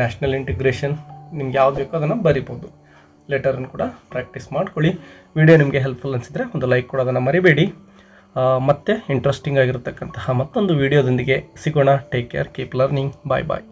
ನ್ಯಾಷನಲ್ ಇಂಟಿಗ್ರೇಷನ್ ನಿಮ್ಗೆ ಯಾವ್ದು ಬೇಕೋ ಅದನ್ನು ಬರಿಬೋದು. ಲೆಟರನ್ನು ಕೂಡ ಪ್ರಾಕ್ಟೀಸ್ ಮಾಡ್ಕೊಳ್ಳಿ. ವಿಡಿಯೋ ನಿಮಗೆ ಹೆಲ್ಪ್ಫುಲ್ ಅನಿಸಿದರೆ ಒಂದು ಲೈಕ್ ಕೊಡೋದನ್ನು ಮರಿಬೇಡಿ. ಮತ್ತೆ ಇಂಟ್ರೆಸ್ಟಿಂಗ್ ಆಗಿರತಕ್ಕಂತಹ ಮತ್ತೊಂದು ವಿಡಿಯೋದೊಂದಿಗೆ ಸಿಗೋಣ. Take care, keep learning. Bye ಬಾಯ್.